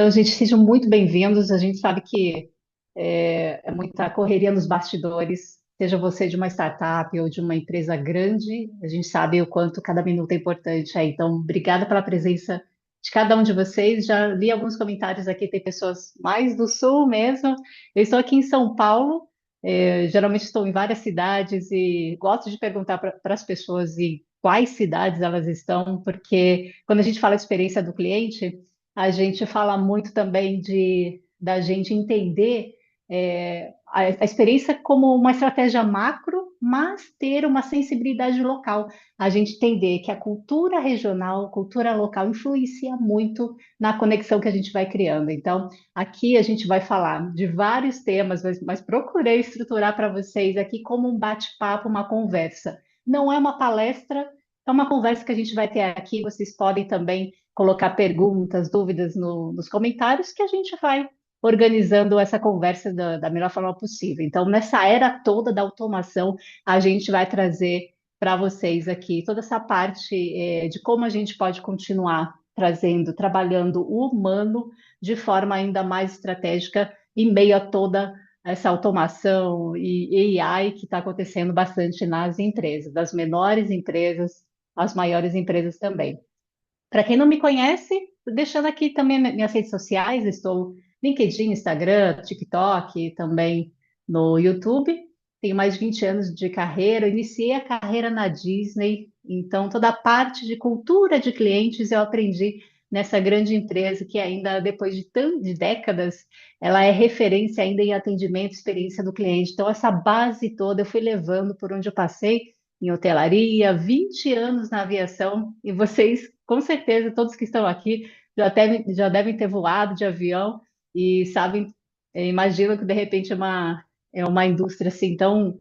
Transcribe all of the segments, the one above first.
Então, gente, sejam muito bem-vindos. A gente sabe que é muita correria nos bastidores, seja você de uma startup ou de uma empresa grande, a gente sabe o quanto cada minuto é importante aí. Então, obrigada pela presença de cada um de vocês. Já li alguns comentários aqui, tem pessoas mais do sul mesmo. Eu estou aqui em São Paulo, geralmente estou em várias cidades e gosto de perguntar para as pessoas em quais cidades elas estão, porque quando a gente fala de experiência do cliente, a gente fala muito também da gente entender a experiência como uma estratégia macro, mas ter uma sensibilidade local. A gente entender que a cultura regional, a cultura local influencia muito na conexão que a gente vai criando. Então, aqui a gente vai falar de vários temas, mas procurei estruturar para vocês aqui como um bate-papo, uma conversa. Não é uma palestra, é uma conversa que a gente vai ter aqui. Vocês podem também colocar perguntas, dúvidas nos comentários que a gente vai organizando essa conversa da melhor forma possível. Então, nessa era toda da automação, a gente vai trazer para vocês aqui toda essa parte de como a gente pode continuar trazendo, trabalhando o humano de forma ainda mais estratégica em meio a toda essa automação e AI que está acontecendo bastante nas empresas, das menores empresas às maiores empresas também. Para quem não me conhece, deixando aqui também minhas redes sociais, estou no LinkedIn, Instagram, TikTok, também no YouTube. Tenho mais de 20 anos de carreira, iniciei a carreira na Disney, então toda a parte de cultura de clientes eu aprendi nessa grande empresa que ainda depois de décadas, ela é referência ainda em atendimento e experiência do cliente. Então essa base toda eu fui levando por onde eu passei em hotelaria, 20 anos na aviação, e vocês, com certeza, todos que estão aqui já devem ter voado de avião e sabem, imaginam que de repente é uma indústria assim tão,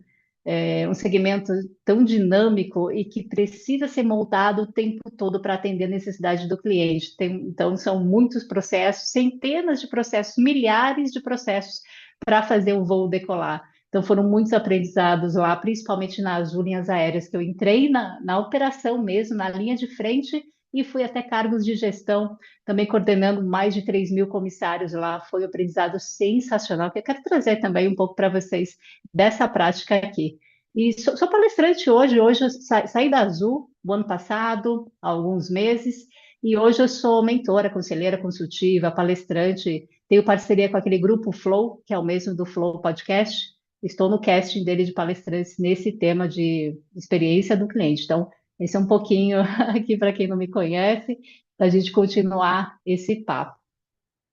um segmento tão dinâmico e que precisa ser moldado o tempo todo para atender a necessidade do cliente. Então, são muitos processos, centenas de processos, milhares de processos para fazer o voo decolar. Então, foram muitos aprendizados lá, principalmente nas linhas aéreas, que eu entrei na operação mesmo, na linha de frente, e fui até cargos de gestão, também coordenando mais de 3.000 comissários lá. Foi um aprendizado sensacional, que eu quero trazer também um pouco para vocês dessa prática aqui. E sou palestrante hoje eu saí da Azul o ano passado, há alguns meses, e hoje eu sou mentora, conselheira consultiva, palestrante, tenho parceria com aquele grupo Flow, que é o mesmo do Flow Podcast. Estou no casting dele de palestrantes nesse tema de experiência do cliente. Então, esse é um pouquinho aqui para quem não me conhece, para a gente continuar esse papo.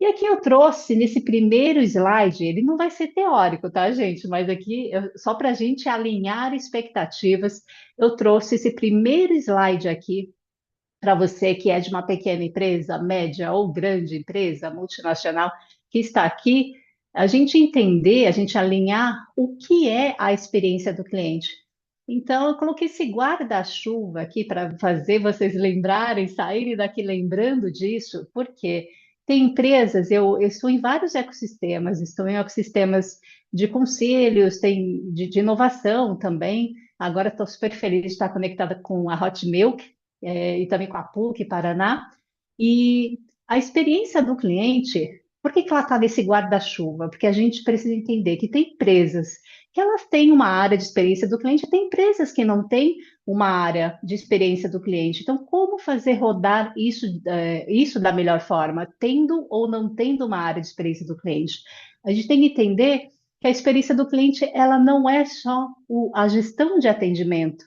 E aqui eu trouxe nesse primeiro slide, ele não vai ser teórico, tá, gente? Mas aqui, só para a gente alinhar expectativas, eu trouxe esse primeiro slide aqui para você que é de uma pequena empresa, média ou grande empresa, multinacional, que está aqui, a gente entender, a gente alinhar o que é a experiência do cliente. Então, eu coloquei esse guarda-chuva aqui para fazer vocês lembrarem, saírem daqui lembrando disso, porque tem empresas, eu estou em vários ecossistemas, estou em ecossistemas de conselhos, tem de inovação também. Agora estou super feliz de estar conectada com a Hot Milk, e também com a PUC Paraná. E a experiência do cliente, por que que ela está nesse guarda-chuva? Porque a gente precisa entender que tem empresas que elas têm uma área de experiência do cliente, tem empresas que não têm uma área de experiência do cliente. Então, como fazer rodar isso da melhor forma, tendo ou não tendo uma área de experiência do cliente? A gente tem que entender que a experiência do cliente ela não é só a gestão de atendimento.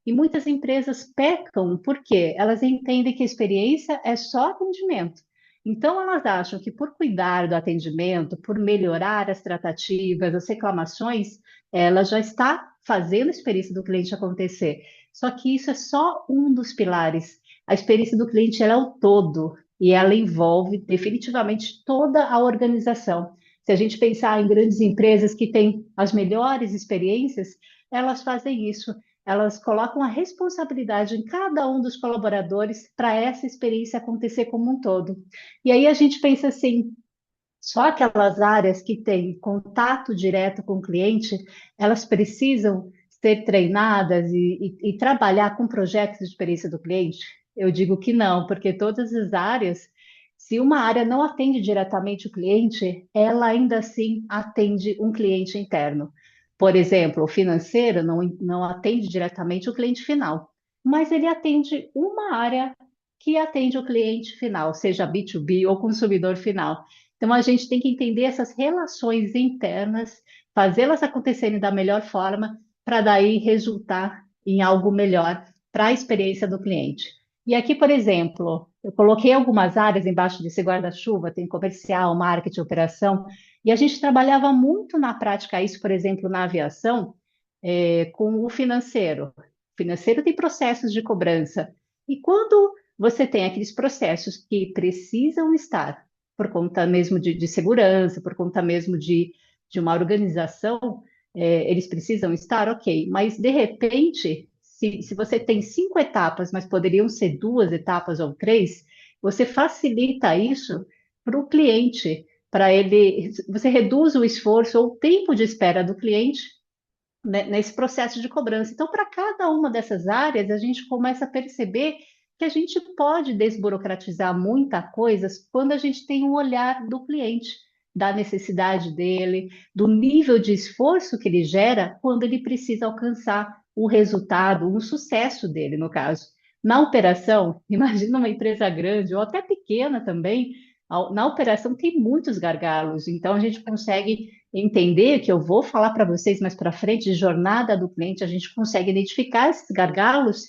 E muitas empresas pecam porque elas entendem que a experiência é só atendimento. Então, elas acham que por cuidar do atendimento, por melhorar as tratativas, as reclamações, ela já está fazendo a experiência do cliente acontecer. Só que isso é só um dos pilares. A experiência do cliente ela é o todo e ela envolve definitivamente toda a organização. Se a gente pensar em grandes empresas que têm as melhores experiências, elas fazem isso, elas colocam a responsabilidade em cada um dos colaboradores para essa experiência acontecer como um todo. E aí a gente pensa assim, só aquelas áreas que têm contato direto com o cliente, elas precisam ser treinadas e trabalhar com projetos de experiência do cliente? Eu digo que não, porque todas as áreas Se uma área não atende diretamente o cliente, ela ainda assim atende um cliente interno. Por exemplo, o financeiro não atende diretamente o cliente final, mas ele atende uma área que atende o cliente final, seja B2B ou consumidor final. Então, a gente tem que entender essas relações internas, fazê-las acontecerem da melhor forma, para daí resultar em algo melhor para a experiência do cliente. E aqui, por exemplo, eu coloquei algumas áreas embaixo desse guarda-chuva, tem comercial, marketing, operação, e a gente trabalhava muito na prática isso, por exemplo, na aviação, com o financeiro. O financeiro tem processos de cobrança. E quando você tem aqueles processos que precisam estar, por conta mesmo de segurança, por conta mesmo de uma organização, eles precisam estar, ok, mas de repente, se você tem 5 etapas, mas poderiam ser 2 etapas ou 3, você facilita isso para o cliente, para ele, você reduz o esforço ou o tempo de espera do cliente, né, nesse processo de cobrança. Então, para cada uma dessas áreas, a gente começa a perceber que a gente pode desburocratizar muita coisa quando a gente tem um olhar do cliente, da necessidade dele, do nível de esforço que ele gera quando ele precisa alcançar o resultado, um sucesso dele, no caso. Na operação, imagina uma empresa grande ou até pequena também, na operação tem muitos gargalos, então a gente consegue entender que eu vou falar para vocês mais para frente de jornada do cliente, a gente consegue identificar esses gargalos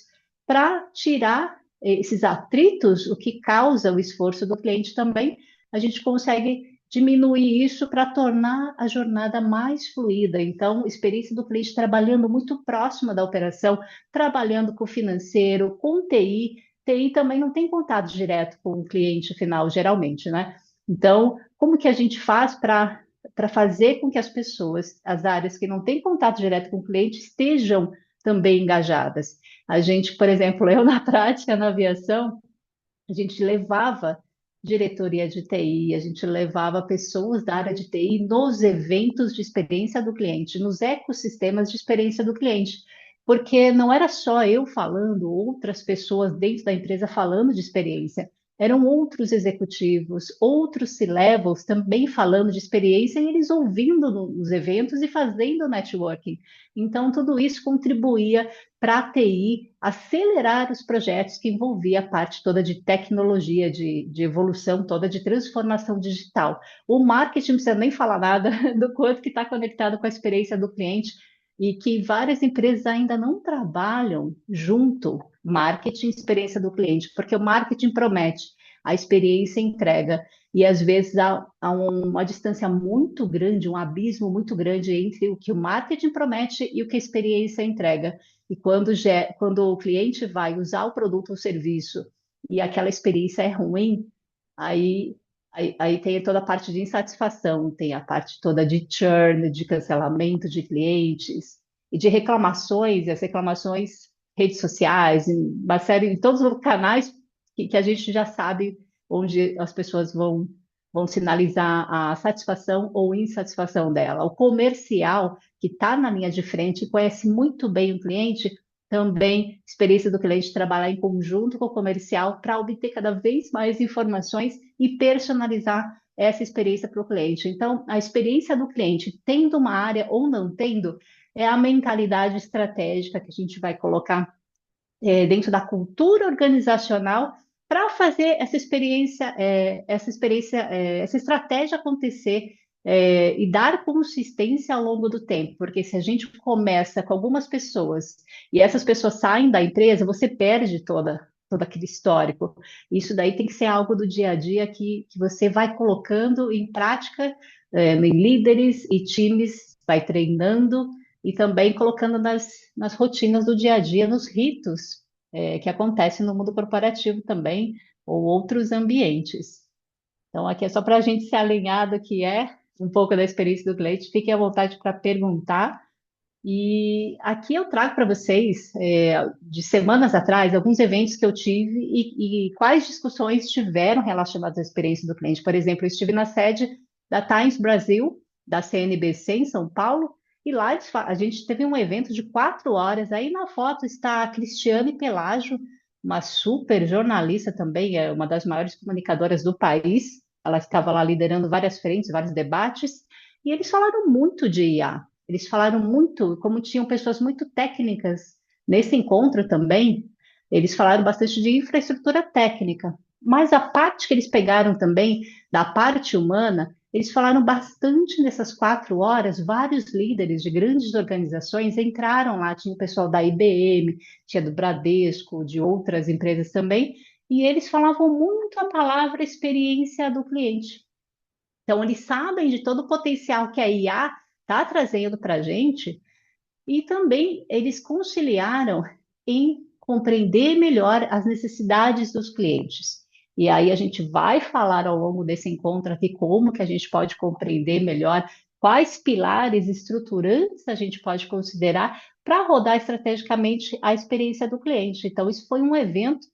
para tirar esses atritos, o que causa o esforço do cliente também, a gente consegue diminuir isso para tornar a jornada mais fluida. Então, experiência do cliente trabalhando muito próxima da operação, trabalhando com o financeiro, com TI. TI também não tem contato direto com o cliente final, geralmente, né? Então, como que a gente faz para fazer com que as pessoas, as áreas que não têm contato direto com o cliente, estejam também engajadas? A gente, por exemplo, eu na prática, na aviação, a gente levava diretoria de TI, a gente levava pessoas da área de TI nos eventos de experiência do cliente, nos ecossistemas de experiência do cliente, porque não era só eu falando, outras pessoas dentro da empresa falando de experiência, eram outros executivos, outros C-levels também falando de experiência e eles ouvindo nos eventos e fazendo networking. Então, tudo isso contribuía para a TI acelerar os projetos que envolvia a parte toda de tecnologia, de evolução toda, de transformação digital. O marketing não precisa nem falar nada do quanto que está conectado com a experiência do cliente e que várias empresas ainda não trabalham junto marketing e experiência do cliente, porque o marketing promete, a experiência entrega. E às vezes há uma distância muito grande, um abismo muito grande entre o que o marketing promete e o que a experiência entrega. E quando o cliente vai usar o produto ou serviço e aquela experiência é ruim, aí tem toda a parte de insatisfação, tem a parte toda de churn, de cancelamento de clientes e de reclamações, e as reclamações, redes sociais, em uma série, em todos os canais que a gente já sabe onde as pessoas vão sinalizar a satisfação ou insatisfação dela. O comercial que está na linha de frente, conhece muito bem o cliente, também experiência do cliente trabalhar em conjunto com o comercial para obter cada vez mais informações e personalizar essa experiência para o cliente. Então, a experiência do cliente, tendo uma área ou não tendo, é a mentalidade estratégica que a gente vai colocar dentro da cultura organizacional para fazer essa estratégia acontecer e dar consistência ao longo do tempo, porque se a gente começa com algumas pessoas e essas pessoas saem da empresa, você perde todo aquele histórico. Isso daí tem que ser algo do dia a dia que você vai colocando em prática em líderes e times, vai treinando e também colocando nas rotinas do dia a dia, nos ritos que acontecem no mundo corporativo também, ou outros ambientes. Então, aqui é só para a gente se alinhar do que é um pouco da experiência do cliente. Fiquem à vontade para perguntar. E aqui eu trago para vocês, de semanas atrás, alguns eventos que eu tive e quais discussões tiveram relacionadas à experiência do cliente. Por exemplo, eu estive na sede da Times Brasil, da CNBC em São Paulo, e lá a gente teve um evento de 4 horas. Aí na foto está a Cristiane Pelágio, uma super jornalista também, é uma das maiores comunicadoras do país. Ela estava lá liderando várias frentes, vários debates, e eles falaram muito de IA. Eles falaram muito, como tinham pessoas muito técnicas nesse encontro também, eles falaram bastante de infraestrutura técnica. Mas a parte que eles pegaram também, da parte humana, eles falaram bastante nessas 4 horas. Vários líderes de grandes organizações entraram lá, tinha o pessoal da IBM, tinha do Bradesco, de outras empresas também, e eles falavam muito a palavra experiência do cliente. Então, eles sabem de todo o potencial que a IA está trazendo para a gente, e também eles conciliaram em compreender melhor as necessidades dos clientes. E aí a gente vai falar ao longo desse encontro aqui como que a gente pode compreender melhor quais pilares estruturantes a gente pode considerar para rodar estrategicamente a experiência do cliente. Então, isso foi um evento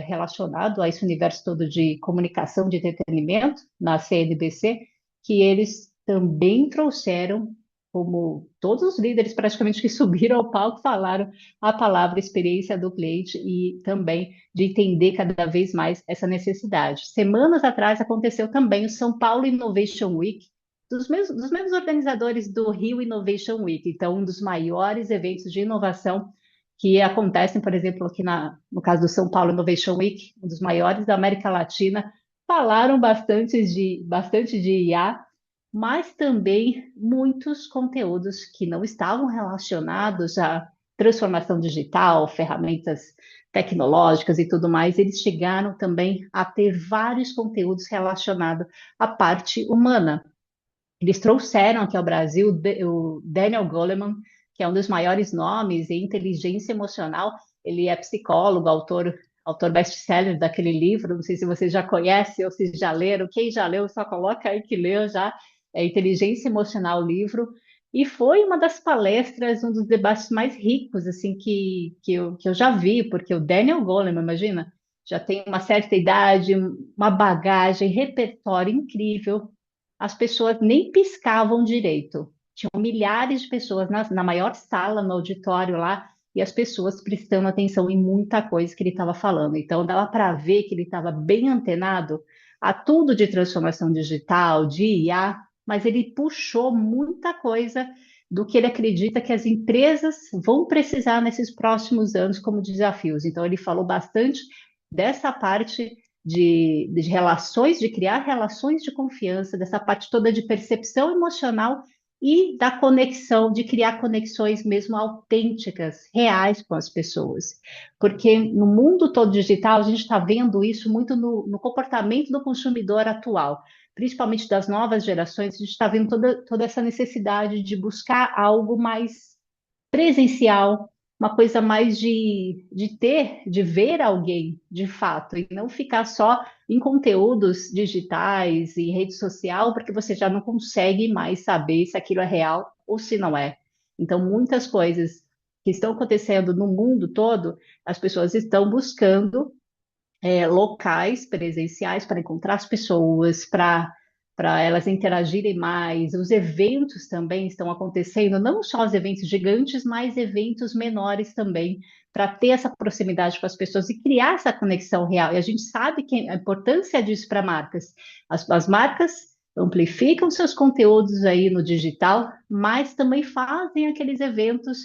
relacionado a esse universo todo de comunicação, de entretenimento, na CNBC, que eles também trouxeram, como todos os líderes praticamente que subiram ao palco falaram a palavra experiência do cliente e também de entender cada vez mais essa necessidade. Semanas atrás aconteceu também o São Paulo Innovation Week, dos mesmos organizadores do Rio Innovation Week, então um dos maiores eventos de inovação que acontecem, por exemplo, aqui no caso do São Paulo Innovation Week, um dos maiores da América Latina, falaram bastante de IA, mas também muitos conteúdos que não estavam relacionados à transformação digital, ferramentas tecnológicas e tudo mais, eles chegaram também a ter vários conteúdos relacionados à parte humana. Eles trouxeram aqui ao Brasil o Daniel Goleman, que é um dos maiores nomes em inteligência emocional. Ele é psicólogo, autor best-seller daquele livro. Não sei se vocês já conhecem ou se já leram. Quem já leu, só coloca aí que leu já. É Inteligência Emocional, o livro. E foi uma das palestras, um dos debates mais ricos assim que eu já vi, porque o Daniel Goleman, imagina, já tem uma certa idade, uma bagagem, repertório incrível, as pessoas nem piscavam direito. Tinham milhares de pessoas na maior sala, no auditório lá, e as pessoas prestando atenção em muita coisa que ele estava falando. Então, dava para ver que ele estava bem antenado a tudo de transformação digital, de IA, mas ele puxou muita coisa do que ele acredita que as empresas vão precisar nesses próximos anos como desafios. Então, ele falou bastante dessa parte de relações, de criar relações de confiança, dessa parte toda de percepção emocional e da conexão, de criar conexões mesmo autênticas, reais com as pessoas. Porque no mundo todo digital, a gente está vendo isso muito no comportamento do consumidor atual, principalmente das novas gerações, a gente está vendo toda essa necessidade de buscar algo mais presencial, uma coisa mais de ver alguém de fato, e não ficar só em conteúdos digitais e rede social, porque você já não consegue mais saber se aquilo é real ou se não é. Então, muitas coisas que estão acontecendo no mundo todo, as pessoas estão buscando locais presenciais para encontrar as pessoas, para elas interagirem mais. Os eventos também estão acontecendo, não só os eventos gigantes, mas eventos menores também, para ter essa proximidade com as pessoas e criar essa conexão real. E a gente sabe que a importância disso para marcas. As marcas amplificam seus conteúdos aí no digital, mas também fazem aqueles eventos.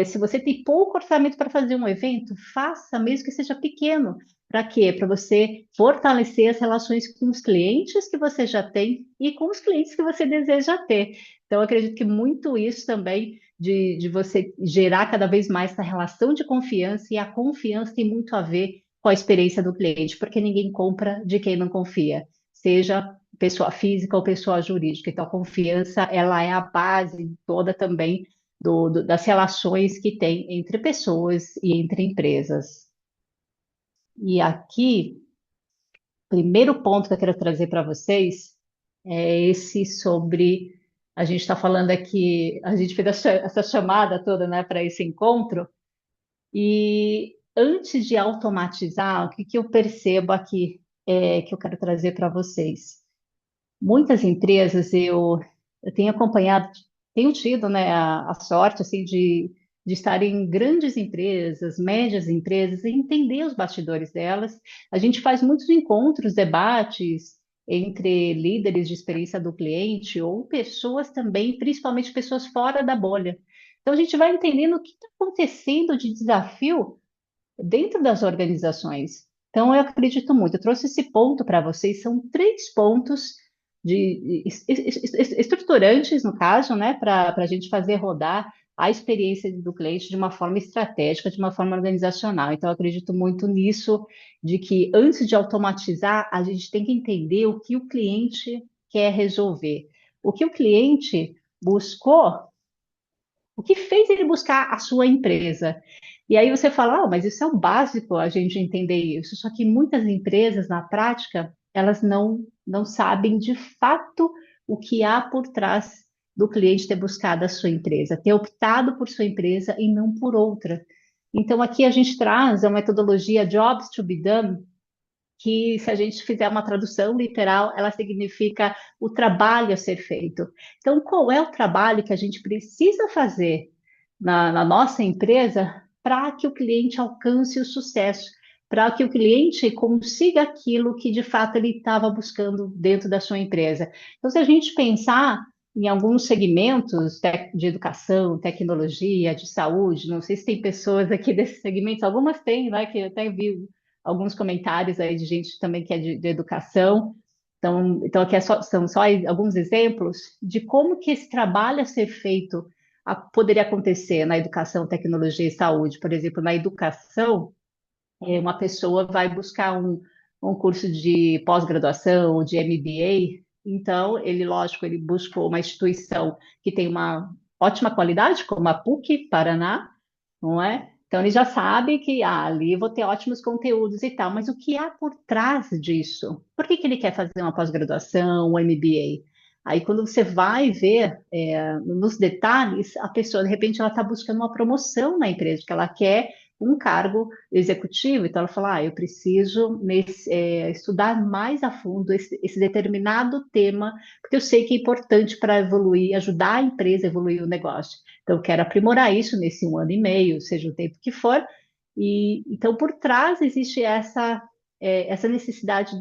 Se você tem pouco orçamento para fazer um evento, faça, mesmo que seja pequeno. Para quê? Para você fortalecer as relações com os clientes que você já tem e com os clientes que você deseja ter. Então, eu acredito que muito isso também de você gerar cada vez mais essa relação de confiança, e a confiança tem muito a ver com a experiência do cliente, porque ninguém compra de quem não confia, seja pessoa física ou pessoa jurídica. Então, a confiança, ela é a base toda também das relações que tem entre pessoas e entre empresas. E aqui, primeiro ponto que eu quero trazer para vocês é esse sobre. A gente está falando aqui, a gente fez essa chamada toda, né, para esse encontro, e antes de automatizar, o que que eu percebo aqui que eu quero trazer para vocês? Muitas empresas eu tenho acompanhado, tenho tido, né, a sorte assim, de de estar em grandes empresas, médias empresas, e entender os bastidores delas. A gente faz muitos encontros, debates entre líderes de experiência do cliente ou pessoas também, principalmente pessoas fora da bolha. Então, a gente vai entendendo o que está acontecendo de desafio dentro das organizações. Então, eu acredito muito. Eu trouxe esse ponto para vocês, são três pontos estruturantes, no caso, né, para a gente fazer rodar a experiência do cliente de uma forma estratégica, de uma forma organizacional. Então, eu acredito muito nisso, de que antes de automatizar, a gente tem que entender o que o cliente quer resolver. O que o cliente buscou, o que fez ele buscar a sua empresa? E aí você fala, mas isso é o básico a gente entender isso. Só que muitas empresas, na prática, elas não sabem de fato o que há por trás do cliente ter buscado a sua empresa, ter optado por sua empresa e não por outra. Então, aqui a gente traz a metodologia Jobs to be Done, que se a gente fizer uma tradução literal, ela significa o trabalho a ser feito. Então, qual é o trabalho que a gente precisa fazer na nossa empresa para que o cliente alcance o sucesso, para que o cliente consiga aquilo que de fato ele estava buscando dentro da sua empresa? Então, se a gente pensar em alguns segmentos de educação, tecnologia, de saúde, não sei se tem pessoas aqui desses segmentos, algumas têm, né, que eu até vi alguns comentários aí de gente também que é de educação. Então aqui são só alguns exemplos de como que esse trabalho a ser feito poderia acontecer na educação, tecnologia e saúde. Por exemplo, na educação, uma pessoa vai buscar um curso de pós-graduação ou de MBA, então ele, lógico, ele buscou uma instituição que tem uma ótima qualidade, como a PUC Paraná, não é? Então ele já sabe que ali eu vou ter ótimos conteúdos e tal, mas o que há por trás disso? Por que que ele quer fazer uma pós-graduação, um MBA? Aí quando você vai ver nos detalhes, a pessoa de repente ela está buscando uma promoção na empresa, que ela quer um cargo executivo, então ela fala, eu preciso estudar mais a fundo esse determinado tema, porque eu sei que é importante para evoluir, ajudar a empresa a evoluir o negócio. Então, eu quero aprimorar isso nesse 1 ano e meio, seja o tempo que for. E então, por trás existe essa necessidade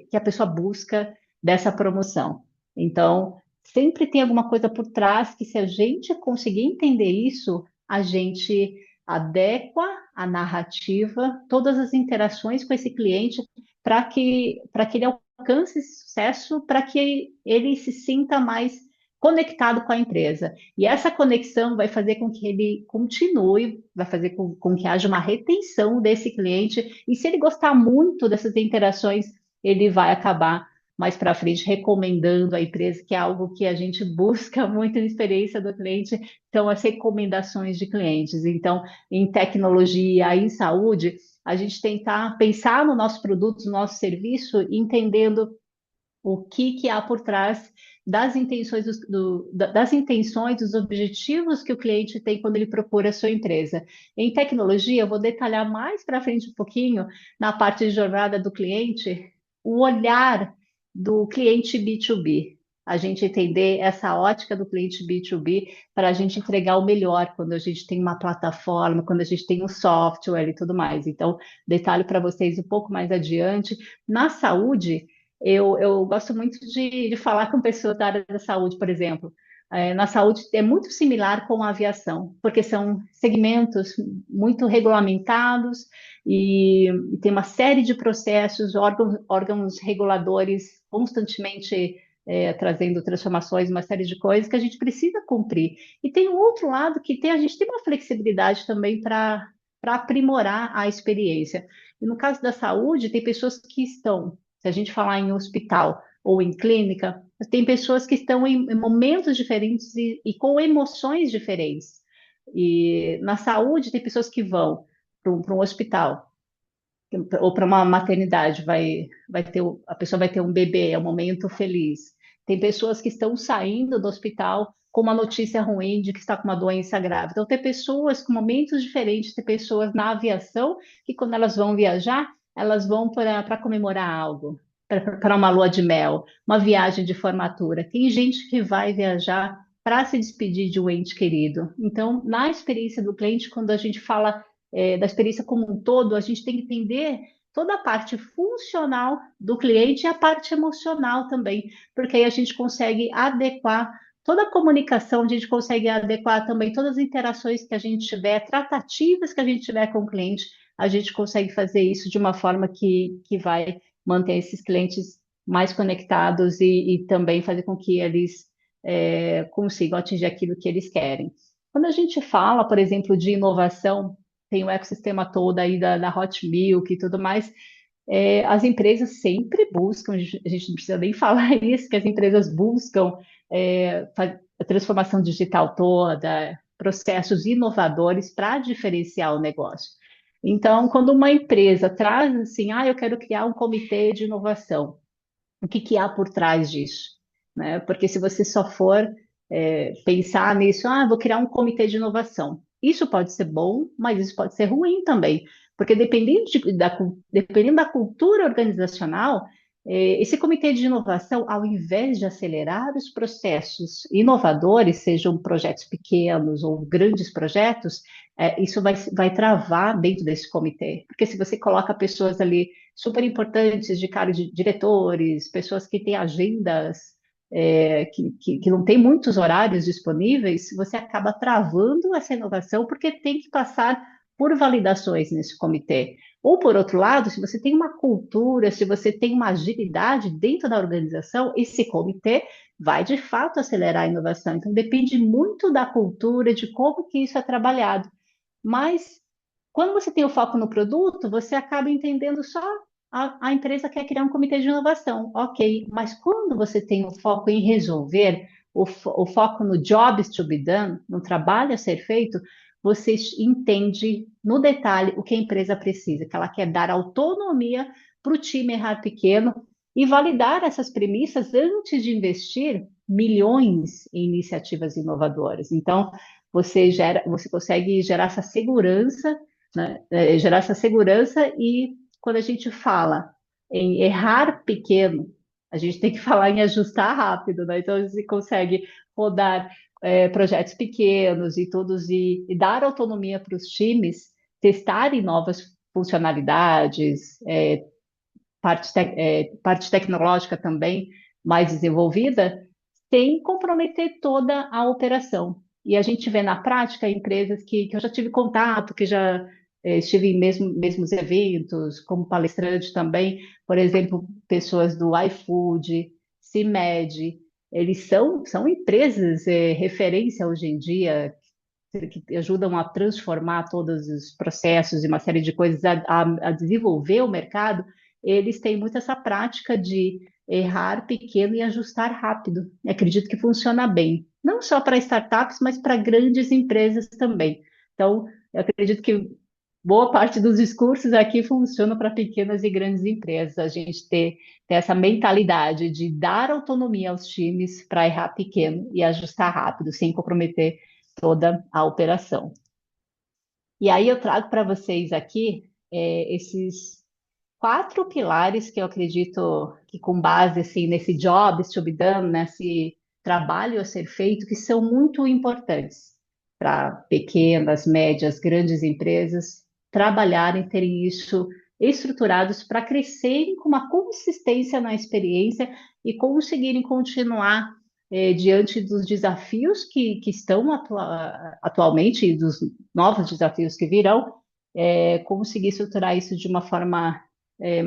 que a pessoa busca dessa promoção. Então, sempre tem alguma coisa por trás que, se a gente conseguir entender isso, a gente adequa a narrativa, todas as interações com esse cliente para que ele alcance esse sucesso, para que ele se sinta mais conectado com a empresa. E essa conexão vai fazer com que ele continue, vai fazer com que haja uma retenção desse cliente. E se ele gostar muito dessas interações, ele vai acabar mais para frente recomendando a empresa, que é algo que a gente busca muito na experiência do cliente, são as recomendações de clientes. Então, em tecnologia, em saúde, a gente tentar pensar no nosso produto, no nosso serviço, entendendo o que há por trás das intenções, das intenções, dos objetivos que o cliente tem quando ele procura a sua empresa. Em tecnologia, eu vou detalhar mais para frente um pouquinho, na parte de jornada do cliente, o olhar do cliente B2B. A gente entender essa ótica do cliente B2B para a gente entregar o melhor quando a gente tem uma plataforma, quando a gente tem um software e tudo mais. Então, detalhe para vocês um pouco mais adiante. Na saúde, eu gosto muito de falar com pessoas da área da saúde, por exemplo. Na saúde é muito similar com a aviação, porque são segmentos muito regulamentados e tem uma série de processos, órgãos reguladores constantemente trazendo transformações, uma série de coisas que a gente precisa cumprir. E tem um outro lado que a gente tem uma flexibilidade também para aprimorar a experiência. E no caso da saúde, tem pessoas que estão, se a gente falar em hospital ou em clínica, tem pessoas que estão em momentos diferentes e com emoções diferentes. E na saúde, tem pessoas que vão para um hospital ou para uma maternidade, a pessoa vai ter um bebê, é um momento feliz. Tem pessoas que estão saindo do hospital com uma notícia ruim de que está com uma doença grave. Então, tem pessoas com momentos diferentes, tem pessoas na aviação que, quando elas vão viajar, elas vão para comemorar algo, para uma lua de mel, uma viagem de formatura. Tem gente que vai viajar para se despedir de um ente querido. Então, na experiência do cliente, quando a gente fala da experiência como um todo, a gente tem que entender toda a parte funcional do cliente e a parte emocional também, porque aí a gente consegue adequar toda a comunicação, a gente consegue adequar também todas as interações que a gente tiver, tratativas que a gente tiver com o cliente, a gente consegue fazer isso de uma forma que vai manter esses clientes mais conectados e também fazer com que eles consigam atingir aquilo que eles querem. Quando a gente fala, por exemplo, de inovação, tem o ecossistema todo aí da Hot Milk e tudo mais, as empresas sempre buscam, a gente não precisa nem falar isso, que as empresas buscam a transformação digital toda, processos inovadores para diferenciar o negócio. Então, quando uma empresa traz assim, eu quero criar um comitê de inovação, o que que há por trás disso? Né? Porque se você só for pensar nisso, vou criar um comitê de inovação. Isso pode ser bom, mas isso pode ser ruim também, porque dependendo da cultura organizacional, esse comitê de inovação, ao invés de acelerar os processos inovadores, sejam projetos pequenos ou grandes projetos, isso vai travar dentro desse comitê. Porque se você coloca pessoas ali super importantes de cargos de diretores, pessoas que têm agendas que não têm muitos horários disponíveis, você acaba travando essa inovação porque tem que passar por validações nesse comitê. Ou, por outro lado, se você tem uma cultura, se você tem uma agilidade dentro da organização, esse comitê vai de fato acelerar a inovação. Então, depende muito da cultura, de como que isso é trabalhado. Mas quando você tem o foco no produto, você acaba entendendo só a empresa quer criar um comitê de inovação, ok. Mas quando você tem o foco em resolver, o foco no jobs to be done, no trabalho a ser feito, você entende no detalhe o que a empresa precisa, que ela quer dar autonomia para o time errar pequeno e validar essas premissas antes de investir milhões em iniciativas inovadoras. Então, você consegue gerar essa segurança, né? Gerar essa segurança e quando a gente fala em errar pequeno, a gente tem que falar em ajustar rápido, né? Então você consegue rodar projetos pequenos e todos e dar autonomia para os times testarem novas funcionalidades, parte tecnológica também mais desenvolvida, sem comprometer toda a operação. E a gente vê na prática empresas que eu já tive contato, que já estive em mesmos eventos, como palestrante também, por exemplo, pessoas do iFood, CIMED, eles são empresas referência hoje em dia, que ajudam a transformar todos os processos e uma série de coisas, a desenvolver o mercado, eles têm muito essa prática de errar pequeno e ajustar rápido. Acredito que funciona bem, não só para startups, mas para grandes empresas também. Então, eu acredito que boa parte dos discursos aqui funcionam para pequenas e grandes empresas. A gente ter essa mentalidade de dar autonomia aos times para errar pequeno e ajustar rápido, sem comprometer toda a operação. E aí eu trago para vocês aqui esses quatro pilares que eu acredito que com base assim, nesse job to be done, nesse trabalho a ser feito, que são muito importantes para pequenas, médias, grandes empresas trabalharem, terem isso estruturados para crescerem com uma consistência na experiência e conseguirem continuar diante dos desafios que estão atualmente e dos novos desafios que virão, conseguir estruturar isso de uma forma é,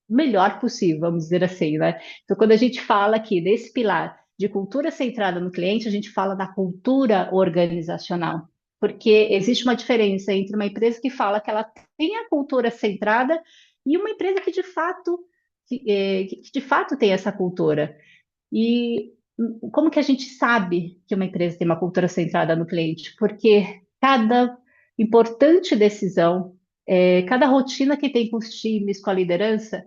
melhor possível, vamos dizer assim, né? Então, quando a gente fala aqui desse pilar de cultura centrada no cliente, a gente fala da cultura organizacional, porque existe uma diferença entre uma empresa que fala que ela tem a cultura centrada e uma empresa que de fato que de fato tem essa cultura. E como que a gente sabe que uma empresa tem uma cultura centrada no cliente? Porque cada importante decisão, cada rotina que tem com os times, com a liderança,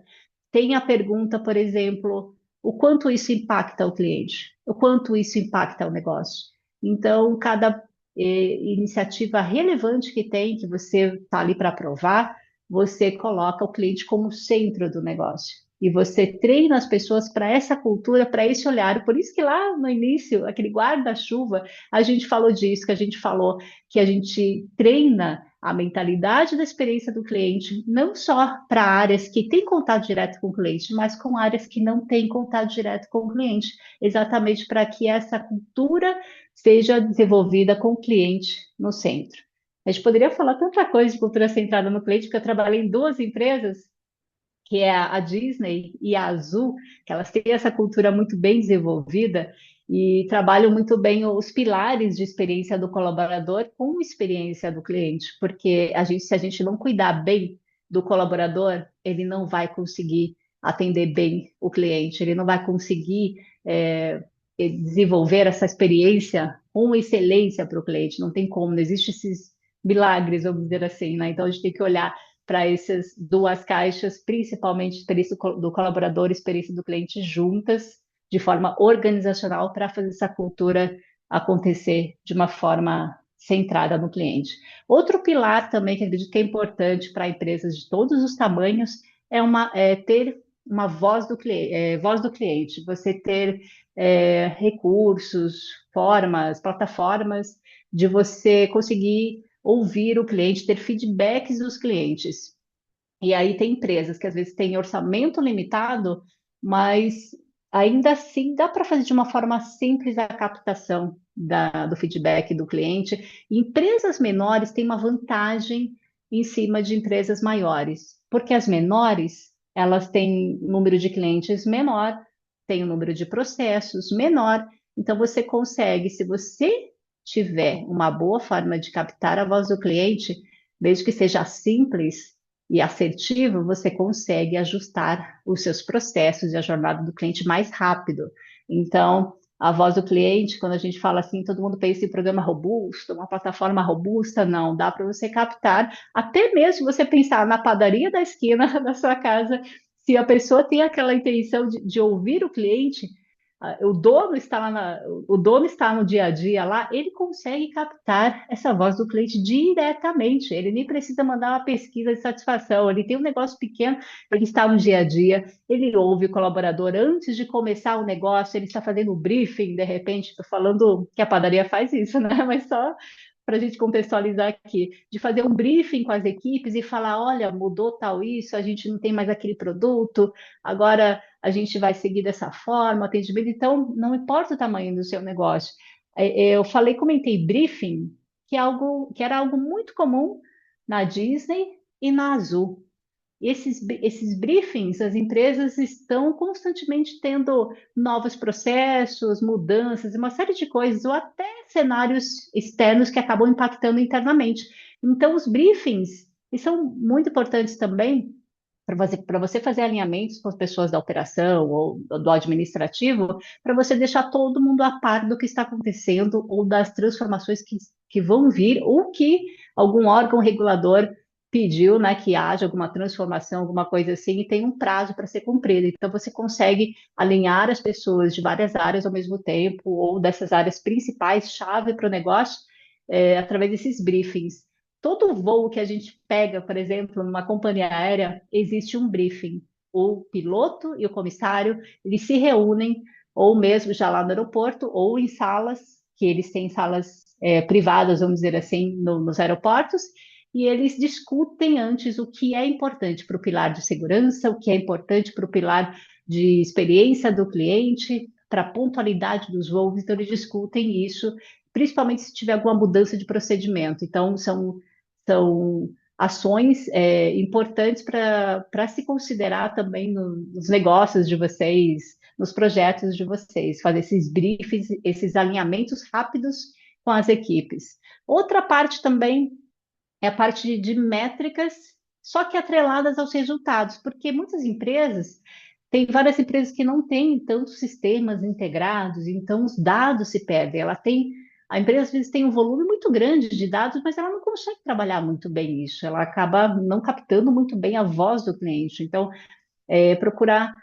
tem a pergunta, por exemplo, o quanto isso impacta o cliente, o quanto isso impacta o negócio. Então, cada iniciativa relevante que tem, que você está ali para aprovar, você coloca o cliente como centro do negócio. e você treina as pessoas para essa cultura, para esse olhar. Por isso que lá no início, aquele guarda-chuva, a gente falou disso, que a gente falou que a gente treina a mentalidade da experiência do cliente, não só para áreas que têm contato direto com o cliente, mas com áreas que não têm contato direto com o cliente, exatamente para que essa cultura seja desenvolvida com o cliente no centro. A gente poderia falar tanta coisa de cultura centrada no cliente, porque eu trabalhei em duas empresas, que é a Disney e a Azul, que elas têm essa cultura muito bem desenvolvida e trabalham muito bem os pilares de experiência do colaborador com a experiência do cliente, porque se a gente não cuidar bem do colaborador, ele não vai conseguir atender bem o cliente, ele não vai conseguir desenvolver essa experiência com excelência para o cliente. Não tem como, não existe esses milagres, vamos dizer assim, né? Então a gente tem que olhar para essas duas caixas, principalmente experiência do colaborador e experiência do cliente juntas, de forma organizacional, para fazer essa cultura acontecer de uma forma centrada no cliente. Outro pilar também que eu acredito que é importante para empresas de todos os tamanhos é ter uma voz do cliente, você ter recursos, formas, plataformas de você conseguir ouvir o cliente, ter feedbacks dos clientes. E aí tem empresas que às vezes têm orçamento limitado, mas ainda assim dá para fazer de uma forma simples a captação do feedback do cliente. Empresas menores têm uma vantagem em cima de empresas maiores, porque as menores elas têm um número de clientes menor, têm um número de processos menor, então você consegue, se você tiver uma boa forma de captar a voz do cliente, desde que seja simples e assertivo, você consegue ajustar os seus processos e a jornada do cliente mais rápido. Então, a voz do cliente, quando a gente fala assim, todo mundo pensa em programa robusto, uma plataforma robusta, não, dá para você captar, até mesmo você pensar na padaria da esquina da sua casa, se a pessoa tem aquela intenção de ouvir o cliente, o dono está o dono está no dia a dia lá, ele consegue captar essa voz do cliente diretamente. Ele nem precisa mandar uma pesquisa de satisfação. Ele tem um negócio pequeno, ele está no dia a dia, ele ouve o colaborador antes de começar o negócio, ele está fazendo o briefing, de repente, estou falando que a padaria faz isso, né? Mas só para a gente contextualizar aqui, de fazer um briefing com as equipes e falar, olha, mudou tal isso, a gente não tem mais aquele produto, agora a gente vai seguir dessa forma, atendimento. Então, não importa o tamanho do seu negócio. Eu falei, comentei briefing, que era algo muito comum na Disney e na Azul. Esses briefings, as empresas estão constantemente tendo novos processos, mudanças, uma série de coisas, ou até cenários externos que acabam impactando internamente. Então, os briefings eles são muito importantes também para você fazer alinhamentos com as pessoas da operação ou do administrativo, para você deixar todo mundo a par do que está acontecendo ou das transformações que vão vir, ou que algum órgão regulador pediu, né, que haja alguma transformação, alguma coisa assim, e tem um prazo para ser cumprido. Então, você consegue alinhar as pessoas de várias áreas ao mesmo tempo, ou dessas áreas principais, chave para o negócio, através desses briefings. Todo voo que a gente pega, por exemplo, numa companhia aérea, existe um briefing. O piloto e o comissário, eles se reúnem, ou mesmo já lá no aeroporto, ou em salas, que eles têm salas privadas, vamos dizer assim, nos aeroportos, e eles discutem antes o que é importante para o pilar de segurança, o que é importante para o pilar de experiência do cliente, para a pontualidade dos voos, então eles discutem isso, principalmente se tiver alguma mudança de procedimento. Então, são ações importantes para se considerar também nos negócios de vocês, nos projetos de vocês, fazer esses briefings, esses alinhamentos rápidos com as equipes. Outra parte também é a parte de métricas, só que atreladas aos resultados, porque muitas empresas, tem várias empresas que não têm tantos sistemas integrados, então os dados se perdem. A empresa às vezes tem um volume muito grande de dados, mas ela não consegue trabalhar muito bem isso, ela acaba não captando muito bem a voz do cliente. Então, procurar,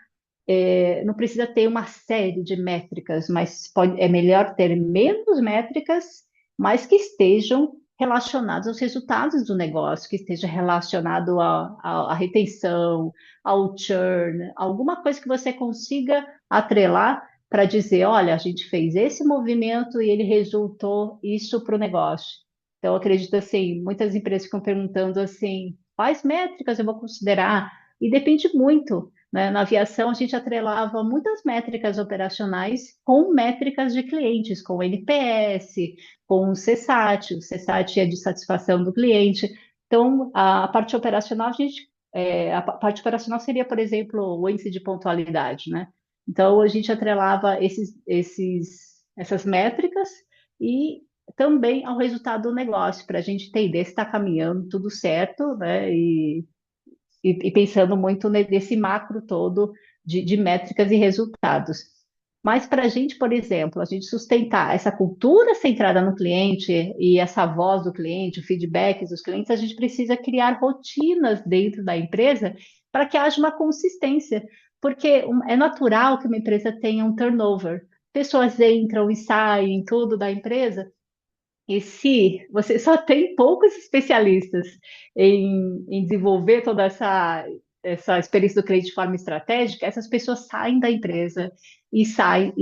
não precisa ter uma série de métricas, mas é melhor ter menos métricas, mas que estejam relacionados aos resultados do negócio, que esteja relacionado à retenção, ao churn, alguma coisa que você consiga atrelar para dizer, olha, a gente fez esse movimento e ele resultou isso para o negócio. Então, eu acredito assim, muitas empresas ficam perguntando assim, quais métricas eu vou considerar? E depende muito, né? Na aviação, a gente atrelava muitas métricas operacionais com métricas de clientes, com NPS, com o CSAT. O CSAT é de satisfação do cliente. Então, a parte operacional, a parte operacional seria, por exemplo, o índice de pontualidade, né? Então, a gente atrelava essas métricas e também ao resultado do negócio, para a gente entender se está caminhando tudo certo, né? E pensando muito nesse macro todo de métricas e resultados. Mas para a gente, por exemplo, a gente sustentar essa cultura centrada no cliente e essa voz do cliente, o feedback dos clientes, a gente precisa criar rotinas dentro da empresa para que haja uma consistência, porque é natural que uma empresa tenha um turnover. Pessoas entram e saem, tudo da empresa, e se você só tem poucos especialistas em desenvolver toda essa experiência do cliente de forma estratégica, essas pessoas saem da empresa e saem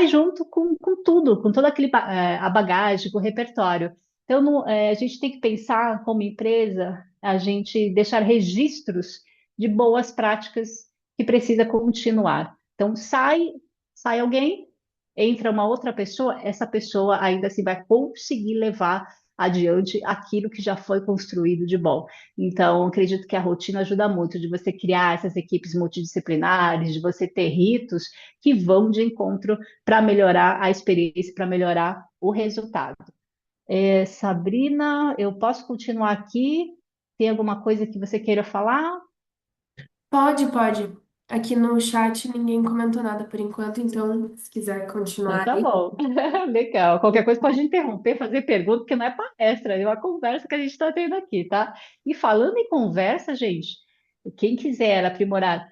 junto com tudo, com toda a bagagem, com o repertório. Então, a gente tem que pensar como empresa, a gente deixar registros de boas práticas que precisa continuar. Então, sai alguém, entra uma outra pessoa, essa pessoa ainda assim vai conseguir levar adiante aquilo que já foi construído de bom. Então, acredito que a rotina ajuda muito de você criar essas equipes multidisciplinares, de você ter ritos que vão de encontro para melhorar a experiência, para melhorar o resultado. Sabrina, eu posso continuar aqui? Tem alguma coisa que você queira falar? Pode, pode. Aqui no chat ninguém comentou nada por enquanto, então se quiser Então, continuar tá aí. bom. Legal. Qualquer coisa pode interromper, fazer pergunta, porque não é palestra, é uma conversa que a gente está tendo aqui, tá? E falando em conversa, gente, quem quiser aprimorar,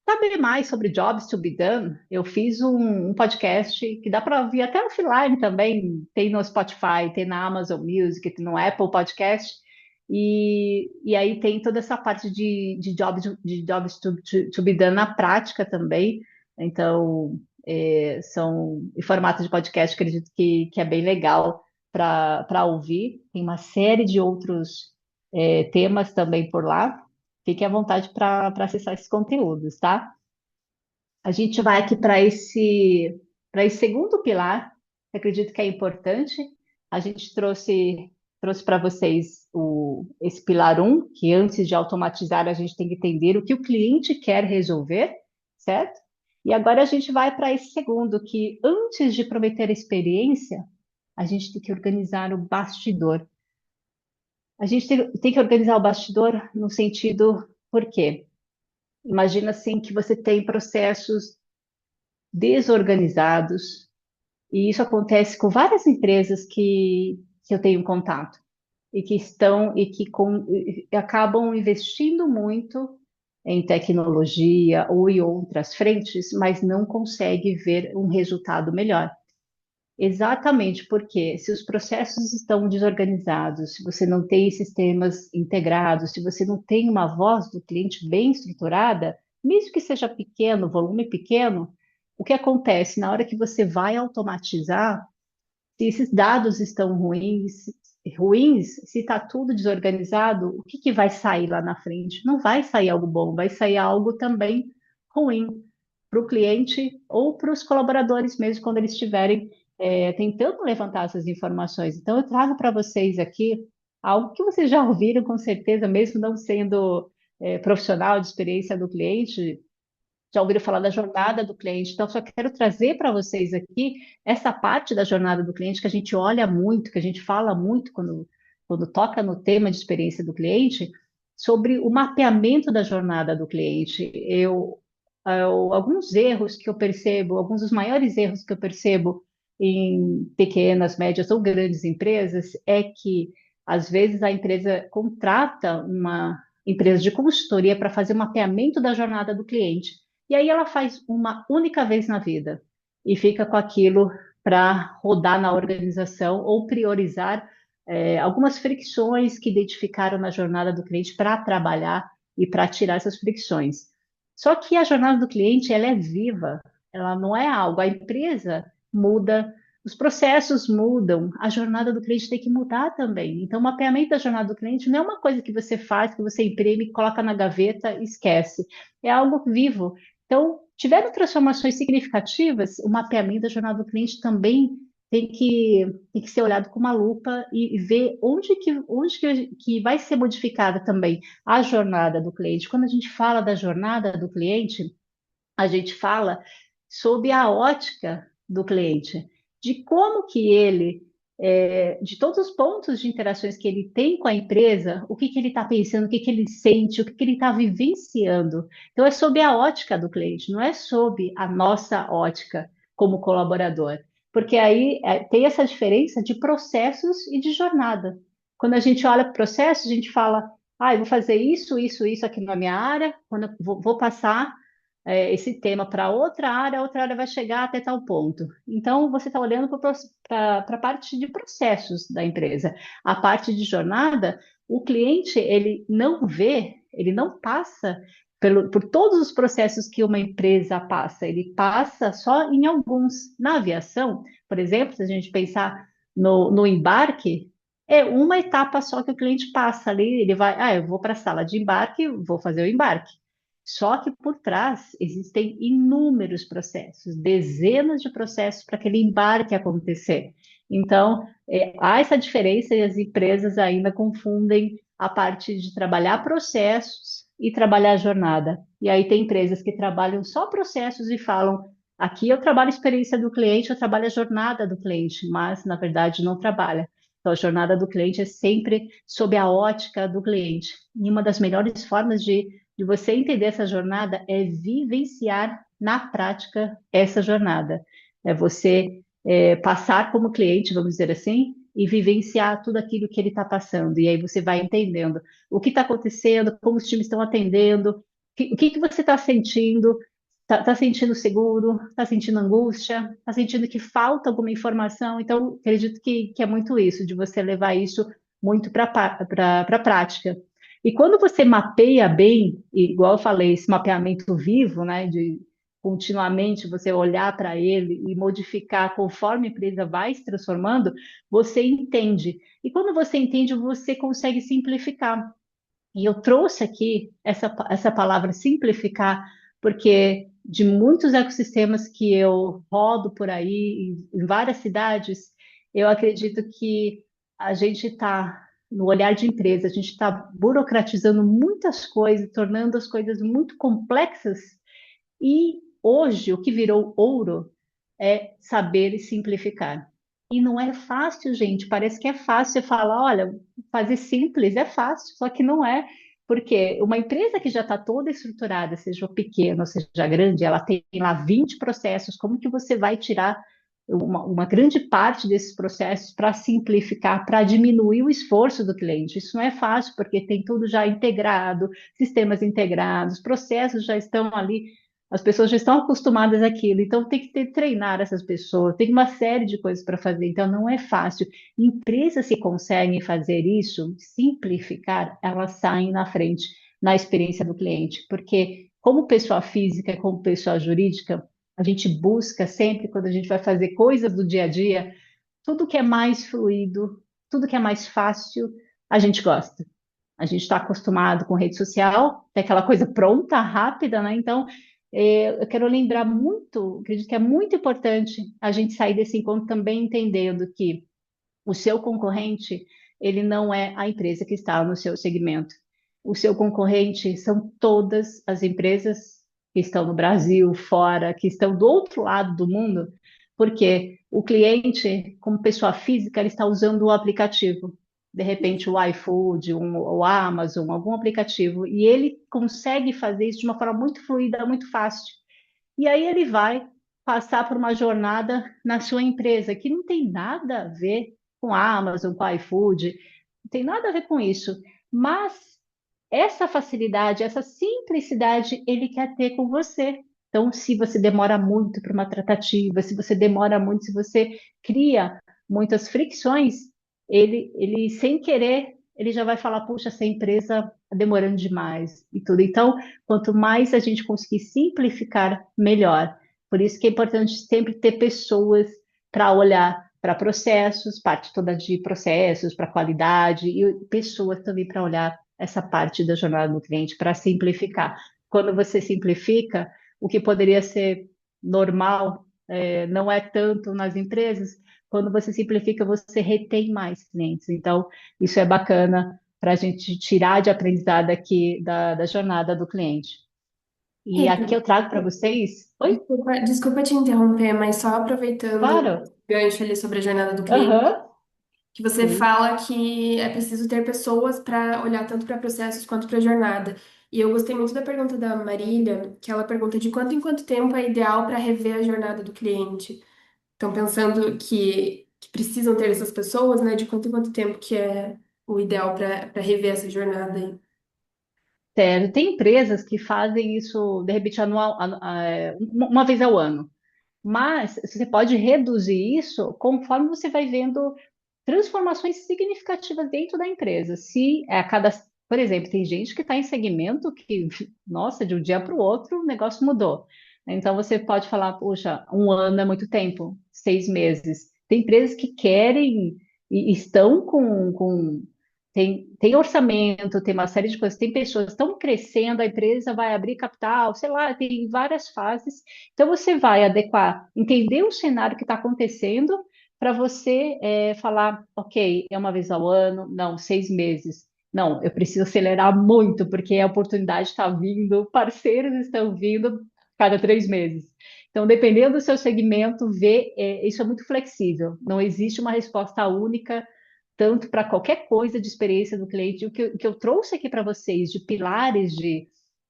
saber mais sobre Jobs to be Done, eu fiz um podcast que dá para ouvir até offline também, tem no Spotify, tem na Amazon Music, tem no Apple Podcast, e aí tem toda essa parte de jobs to be done na prática também. Então, são em formato de podcast, acredito que é bem legal para ouvir. Tem uma série de outros temas também por lá. Fique à vontade para acessar esses conteúdos, tá? A gente vai aqui para esse segundo pilar, que acredito que é importante. A gente trouxe para vocês esse pilar um, que antes de automatizar, a gente tem que entender o que o cliente quer resolver, certo? E agora a gente vai para esse segundo, que antes de prometer a experiência, a gente tem que organizar o bastidor. A gente tem que organizar o bastidor no sentido, por quê? Imagina assim que você tem processos desorganizados, e isso acontece com várias empresas que eu tenho contato e que e acabam investindo muito em tecnologia ou em outras frentes, mas não consegue ver um resultado melhor. Exatamente porque se os processos estão desorganizados, se você não tem sistemas integrados, se você não tem uma voz do cliente bem estruturada, mesmo que seja pequeno, volume pequeno, o que acontece na hora que você vai automatizar, se esses dados estão ruins, se está tudo desorganizado, o que vai sair lá na frente? Não vai sair algo bom, vai sair algo também ruim para o cliente ou para os colaboradores mesmo quando eles estiverem tentando levantar essas informações. Então, eu trago para vocês aqui algo que vocês já ouviram com certeza, mesmo não sendo profissional de experiência do cliente, já ouviram falar da jornada do cliente. Então, só quero trazer para vocês aqui essa parte da jornada do cliente que a gente olha muito, que a gente fala muito quando toca no tema de experiência do cliente, sobre o mapeamento da jornada do cliente. Alguns erros que eu percebo, alguns dos maiores erros que eu percebo em pequenas, médias ou grandes empresas é que, às vezes, a empresa contrata uma empresa de consultoria para fazer o mapeamento da jornada do cliente. E aí ela faz uma única vez na vida e fica com aquilo para rodar na organização ou priorizar algumas fricções que identificaram na jornada do cliente para trabalhar e para tirar essas fricções. Só que a jornada do cliente, ela é viva, ela não é algo, a empresa muda, os processos mudam, a jornada do cliente tem que mudar também. Então, o mapeamento da jornada do cliente não é uma coisa que você faz, que você imprime, coloca na gaveta e esquece. É algo vivo. Então, tiveram transformações significativas, o mapeamento da jornada do cliente também tem que ser olhado com uma lupa e ver onde que vai ser modificada também a jornada do cliente. Quando a gente fala da jornada do cliente, a gente fala sob a ótica do cliente, de como que ele, de todos os pontos de interações que ele tem com a empresa, o que que ele está pensando, o que que ele sente, o que que ele está vivenciando. Então, é sob a ótica do cliente, não é sob a nossa ótica como colaborador. Porque aí tem essa diferença de processos e de jornada. Quando a gente olha para processos, a gente fala, eu vou fazer isso, isso, isso aqui na minha área, quando eu vou passar esse tema para outra área vai chegar até tal ponto. Então, você está olhando para a parte de processos da empresa. A parte de jornada, o cliente, ele não vê, ele não passa por todos os processos que uma empresa passa, ele passa só em alguns. Na aviação, por exemplo, se a gente pensar no embarque, é uma etapa só que o cliente passa ali, ele vai, eu vou para a sala de embarque, vou fazer o embarque. Só que por trás existem inúmeros processos, dezenas de processos para aquele embarque acontecer. Então, há essa diferença e as empresas ainda confundem a parte de trabalhar processos e trabalhar jornada. E aí tem empresas que trabalham só processos e falam: aqui eu trabalho a experiência do cliente, eu trabalho a jornada do cliente, mas na verdade não trabalha. Então, a jornada do cliente é sempre sob a ótica do cliente. E uma das melhores formas de você entender essa jornada é vivenciar na prática essa jornada. É você passar como cliente, vamos dizer assim, e vivenciar tudo aquilo que ele está passando. E aí você vai entendendo o que está acontecendo, como os times estão atendendo, o que você está sentindo. Está sentindo seguro? Está sentindo angústia? Está sentindo que falta alguma informação? Então, acredito que é muito isso, de você levar isso muito para a prática. E quando você mapeia bem, igual eu falei, esse mapeamento vivo, né, de continuamente você olhar para ele e modificar conforme a empresa vai se transformando, você entende. E quando você entende, você consegue simplificar. E eu trouxe aqui essa palavra simplificar, porque de muitos ecossistemas que eu rodo por aí, em várias cidades, eu acredito que a gente está, no olhar de empresa, a gente está burocratizando muitas coisas, tornando as coisas muito complexas, e hoje o que virou ouro é saber simplificar. E não é fácil, gente. Parece que é fácil você falar, olha, fazer simples é fácil, só que não é. Porque uma empresa que já está toda estruturada, seja pequena ou seja grande, ela tem lá 20 processos, como que você vai tirar uma grande parte desses processos para simplificar, para diminuir o esforço do cliente? Isso não é fácil, porque tem tudo já integrado, sistemas integrados, processos já estão ali, as pessoas já estão acostumadas àquilo, então tem que treinar essas pessoas, tem uma série de coisas para fazer, então não é fácil. Empresas que conseguem fazer isso, simplificar, elas saem na frente na experiência do cliente, porque como pessoa física, como pessoa jurídica, a gente busca sempre, quando a gente vai fazer coisas do dia a dia, tudo que é mais fluido, tudo que é mais fácil, a gente gosta. A gente está acostumado com rede social, tem aquela coisa pronta, rápida, né? Então, eu quero lembrar muito, acredito que é muito importante a gente sair desse encontro também entendendo que o seu concorrente, ele não é a empresa que está no seu segmento. O seu concorrente são todas as empresas que estão no Brasil, fora, que estão do outro lado do mundo, porque o cliente, como pessoa física, ele está usando o aplicativo. De repente, o iFood, o Amazon, algum aplicativo, e ele consegue fazer isso de uma forma muito fluida, muito fácil. E aí ele vai passar por uma jornada na sua empresa, que não tem nada a ver com a Amazon, com a iFood, não tem nada a ver com isso. Mas essa facilidade, essa simplicidade, ele quer ter com você. Então, se você demora muito para uma tratativa, se você demora muito, se você cria muitas fricções, ele sem querer, ele já vai falar, puxa, essa empresa está demorando demais e tudo. Então, quanto mais a gente conseguir simplificar, melhor. Por isso que é importante sempre ter pessoas para olhar para processos, parte toda de processos, para qualidade, e pessoas também para olhar essa parte da jornada do cliente, para simplificar. Quando você simplifica, o que poderia ser normal, não é tanto nas empresas, quando você simplifica, você retém mais clientes. Então, isso é bacana para a gente tirar de aprendizado aqui da jornada do cliente. E Rita, aqui eu trago para vocês. Oi? desculpa te interromper, mas só aproveitando o Claro. gancho ali sobre a jornada do cliente, Aham. que você Sim. fala que é preciso ter pessoas para olhar tanto para processos quanto para jornada. E eu gostei muito da pergunta da Marília, que ela pergunta de quanto em quanto tempo é ideal para rever a jornada do cliente. Então, pensando que precisam ter essas pessoas, né, de quanto em quanto tempo que é o ideal para rever essa jornada aí. Sério, tem empresas que fazem isso, de repente, uma vez ao ano. Mas você pode reduzir isso conforme você vai vendo transformações significativas dentro da empresa. Se a cada, por exemplo, tem gente que está em segmento que, nossa, de um dia para o outro o negócio mudou. Então você pode falar, poxa, um ano é muito tempo, 6 meses. Tem empresas que querem e estão tem orçamento, tem uma série de coisas, tem pessoas que estão crescendo, a empresa vai abrir capital, sei lá, tem várias fases. Então você vai adequar, entender o cenário que está acontecendo para você falar, ok, é uma vez ao ano, não, 6 meses. Não, eu preciso acelerar muito, porque a oportunidade está vindo, parceiros estão vindo cada 3 meses. Então, dependendo do seu segmento, isso é muito flexível. Não existe uma resposta única, tanto para qualquer coisa de experiência do cliente. O que eu trouxe aqui para vocês de pilares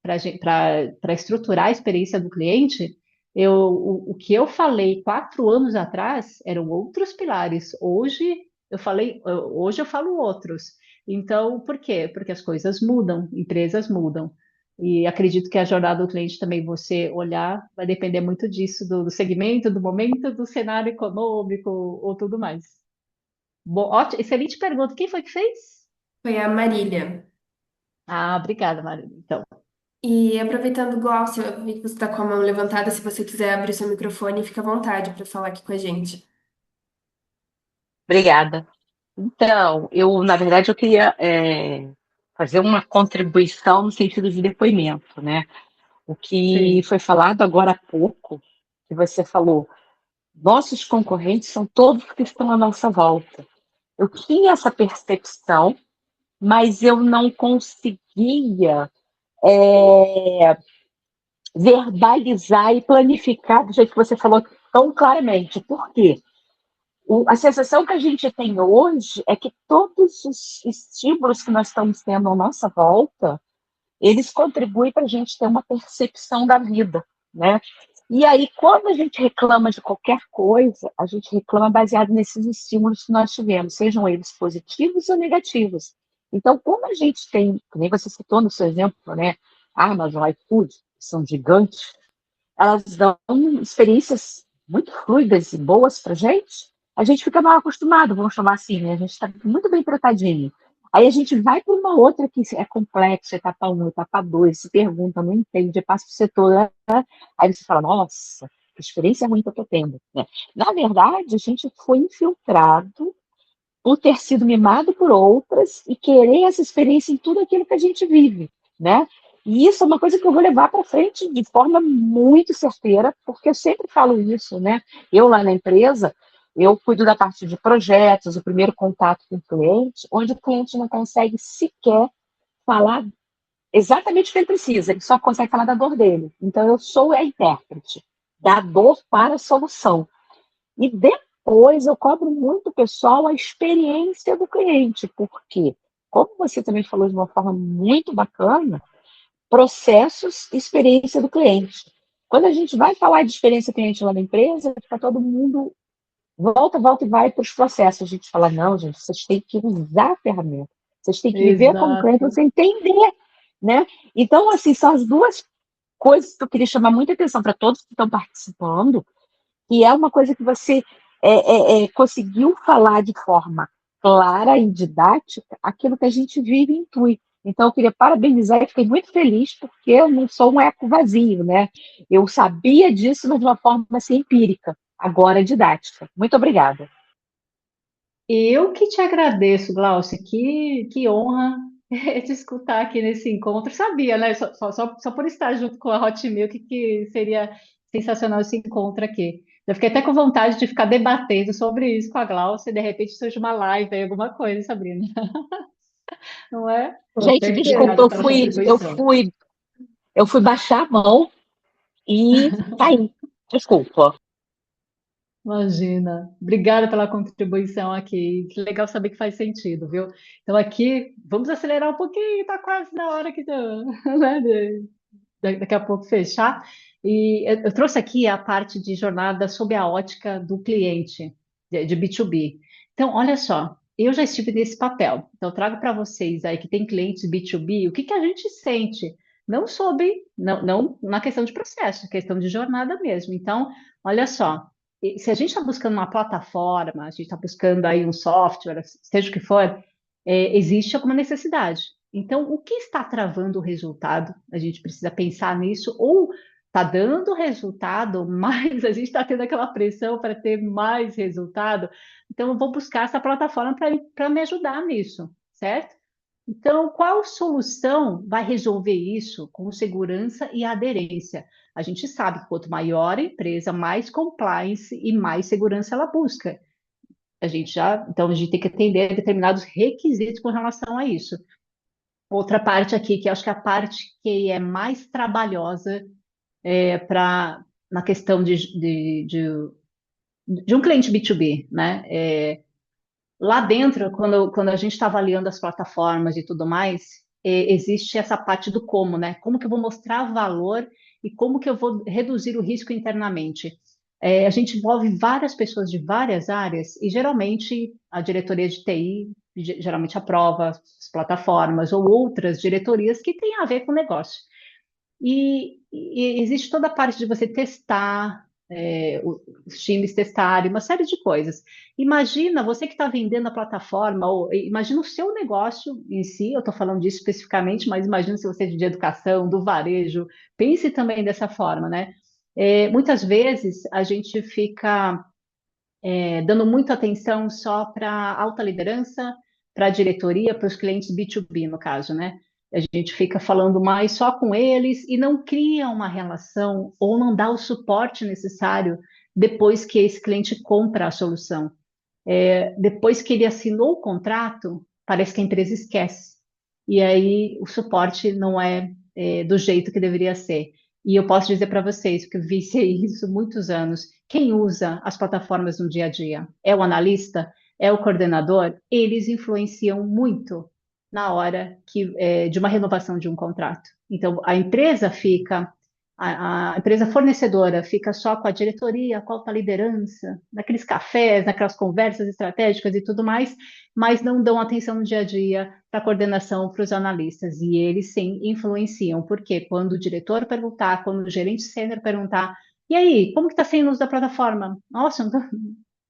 para estruturar a experiência do cliente, o que eu falei 4 anos atrás eram outros pilares. Hoje eu falo outros. Então, por quê? Porque as coisas mudam, empresas mudam. E acredito que a jornada do cliente também, você olhar, vai depender muito disso, do segmento, do momento, do cenário econômico ou tudo mais. Bom, ótimo, excelente pergunta. Quem foi que fez? Foi a Marília. Ah, obrigada, Maria. Então, E aproveitando, Glaucio, eu vi que você está com a mão levantada, se você quiser abrir seu microfone, fica à vontade para falar aqui com a gente. Obrigada. Então, na verdade, eu queria fazer uma contribuição no sentido de depoimento, né? O que sim. foi falado agora há pouco, que você falou, nossos concorrentes são todos que estão à nossa volta. Eu tinha essa percepção, mas eu não conseguia verbalizar e planificar do jeito que você falou tão claramente. Por quê? A sensação que a gente tem hoje é que todos os estímulos que nós estamos tendo à nossa volta, eles contribuem para a gente ter uma percepção da vida, né? E aí, quando a gente reclama de qualquer coisa, a gente reclama baseado nesses estímulos que nós tivemos, sejam eles positivos ou negativos. Então, como a gente tem, que nem você citou no seu exemplo, né? Amazon, iFood, que são gigantes, elas dão experiências muito fluidas e boas para a gente fica mal acostumado, vamos chamar assim, né? A gente está muito bem tratadinho. Aí a gente vai para uma outra que é complexa, etapa 1, etapa 2, se pergunta, não entende, passa para o setor, né? Aí você fala, nossa, que experiência ruim que eu estou tendo. Né? Na verdade, a gente foi infiltrado por ter sido mimado por outras e querer essa experiência em tudo aquilo que a gente vive, né? E isso é uma coisa que eu vou levar para frente de forma muito certeira, porque eu sempre falo isso, né? Eu lá na empresa, eu cuido da parte de projetos, o primeiro contato com o cliente, onde o cliente não consegue sequer falar exatamente o que ele precisa, ele só consegue falar da dor dele. Então eu sou a intérprete da dor para a solução. E depois eu cobro muito, pessoal, a experiência do cliente, porque, como você também falou de uma forma muito bacana, processos e experiência do cliente. Quando a gente vai falar de experiência do cliente lá na empresa, fica todo mundo volta e vai para os processos. A gente fala, não, gente, vocês têm que usar a ferramenta, vocês têm que viver como cliente, Exato. você entender, né? Então, assim, são as duas coisa que eu queria chamar muita atenção para todos que estão participando, que é uma coisa que você conseguiu falar de forma clara e didática aquilo que a gente vive e intui. Então, eu queria parabenizar e fiquei muito feliz, porque eu não sou um eco vazio, né? Eu sabia disso, mas de uma forma assim, empírica, agora didática. Muito obrigada. Eu que te agradeço, Glaucia, que honra te escutar aqui nesse encontro. Sabia, né? Só por estar junto com a Hot Milk que seria sensacional esse encontro aqui. Eu fiquei até com vontade de ficar debatendo sobre isso com a Glaucia e de repente surge uma live aí, alguma coisa, Sabrina. Não é? Gente, desculpa, Obrigada pela contribuição. eu fui baixar a mão e caí. Desculpa. Imagina. Obrigada pela contribuição aqui. Que legal saber que faz sentido, viu? Então aqui, vamos acelerar um pouquinho, tá quase na hora que né, daqui a pouco fechar. E eu trouxe aqui a parte de jornada sob a ótica do cliente, de B2B. Então, olha só, eu já estive nesse papel. Então, eu trago para vocês aí que tem clientes B2B, o que que a gente sente? Não na questão de processo, questão de jornada mesmo. Então, olha só, se a gente está buscando uma plataforma, a gente está buscando aí um software, seja o que for, existe alguma necessidade. Então, o que está travando o resultado? A gente precisa pensar nisso, ou está dando resultado, mas a gente está tendo aquela pressão para ter mais resultado. Então, eu vou buscar essa plataforma para me ajudar nisso, certo? Então, qual solução vai resolver isso com segurança e aderência? A gente sabe que quanto maior a empresa, mais compliance e mais segurança ela busca. Então, a gente tem que atender determinados requisitos com relação a isso. Outra parte aqui, que acho que é a parte que é mais trabalhosa na questão de um cliente B2B, né? Lá dentro, quando a gente está avaliando as plataformas e tudo mais, existe essa parte do como, né? Como que eu vou mostrar valor e como que eu vou reduzir o risco internamente. A gente envolve várias pessoas de várias áreas e geralmente a diretoria de TI geralmente aprova as plataformas ou outras diretorias que têm a ver com o negócio. E existe toda a parte de você testar, os times testarem, uma série de coisas. Imagina você que está vendendo a plataforma, ou imagina o seu negócio em si, eu estou falando disso especificamente, mas imagina se você é de educação, do varejo, pense também dessa forma, né? Muitas vezes a gente fica dando muita atenção só para a alta liderança, para a diretoria, para os clientes B2B, no caso, né? A gente fica falando mais só com eles e não cria uma relação ou não dá o suporte necessário depois que esse cliente compra a solução. Depois que ele assinou o contrato, parece que a empresa esquece. E aí o suporte não é do jeito que deveria ser. E eu posso dizer para vocês, que eu vici isso muitos anos, quem usa as plataformas no dia a dia é o analista, é o coordenador, eles influenciam muito na hora de uma renovação de um contrato. Então, a empresa fornecedora fica só com a diretoria, com a alta liderança, naqueles cafés, naquelas conversas estratégicas e tudo mais, mas não dão atenção no dia a dia para a coordenação, para os analistas. E eles sim influenciam, porque quando o diretor perguntar, quando o gerente sênior perguntar, e aí, como que está sendo o uso da plataforma? Nossa,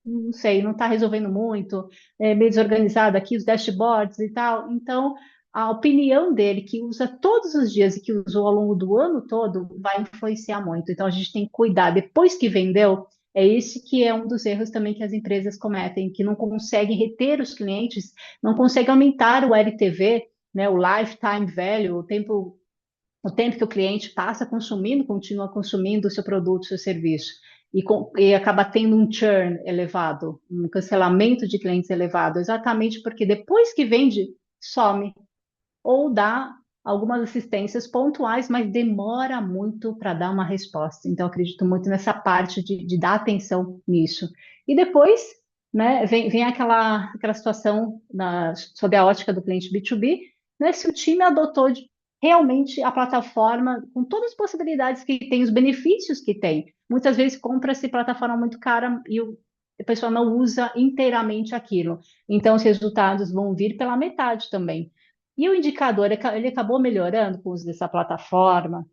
não sei, não está resolvendo muito, é meio desorganizado aqui, os dashboards e tal. Então, a opinião dele, que usa todos os dias e que usou ao longo do ano todo, vai influenciar muito. Então, a gente tem que cuidar. Depois que vendeu, é esse que é um dos erros também que as empresas cometem, que não conseguem reter os clientes, não conseguem aumentar o LTV, né, o lifetime value, o tempo que o cliente passa consumindo, continua consumindo o seu produto, o seu serviço, e acaba tendo um churn elevado, um cancelamento de clientes elevado, exatamente porque depois que vende, some, ou dá algumas assistências pontuais, mas demora muito para dar uma resposta. Então, eu acredito muito nessa parte de dar atenção nisso. E depois, né, vem aquela situação sob a ótica do cliente B2B, né, se o time adotou realmente a plataforma com todas as possibilidades que tem, os benefícios que tem. Muitas vezes compra-se plataforma muito cara e a pessoa não usa inteiramente aquilo. Então, os resultados vão vir pela metade também. E o indicador, ele acabou melhorando com o uso dessa plataforma,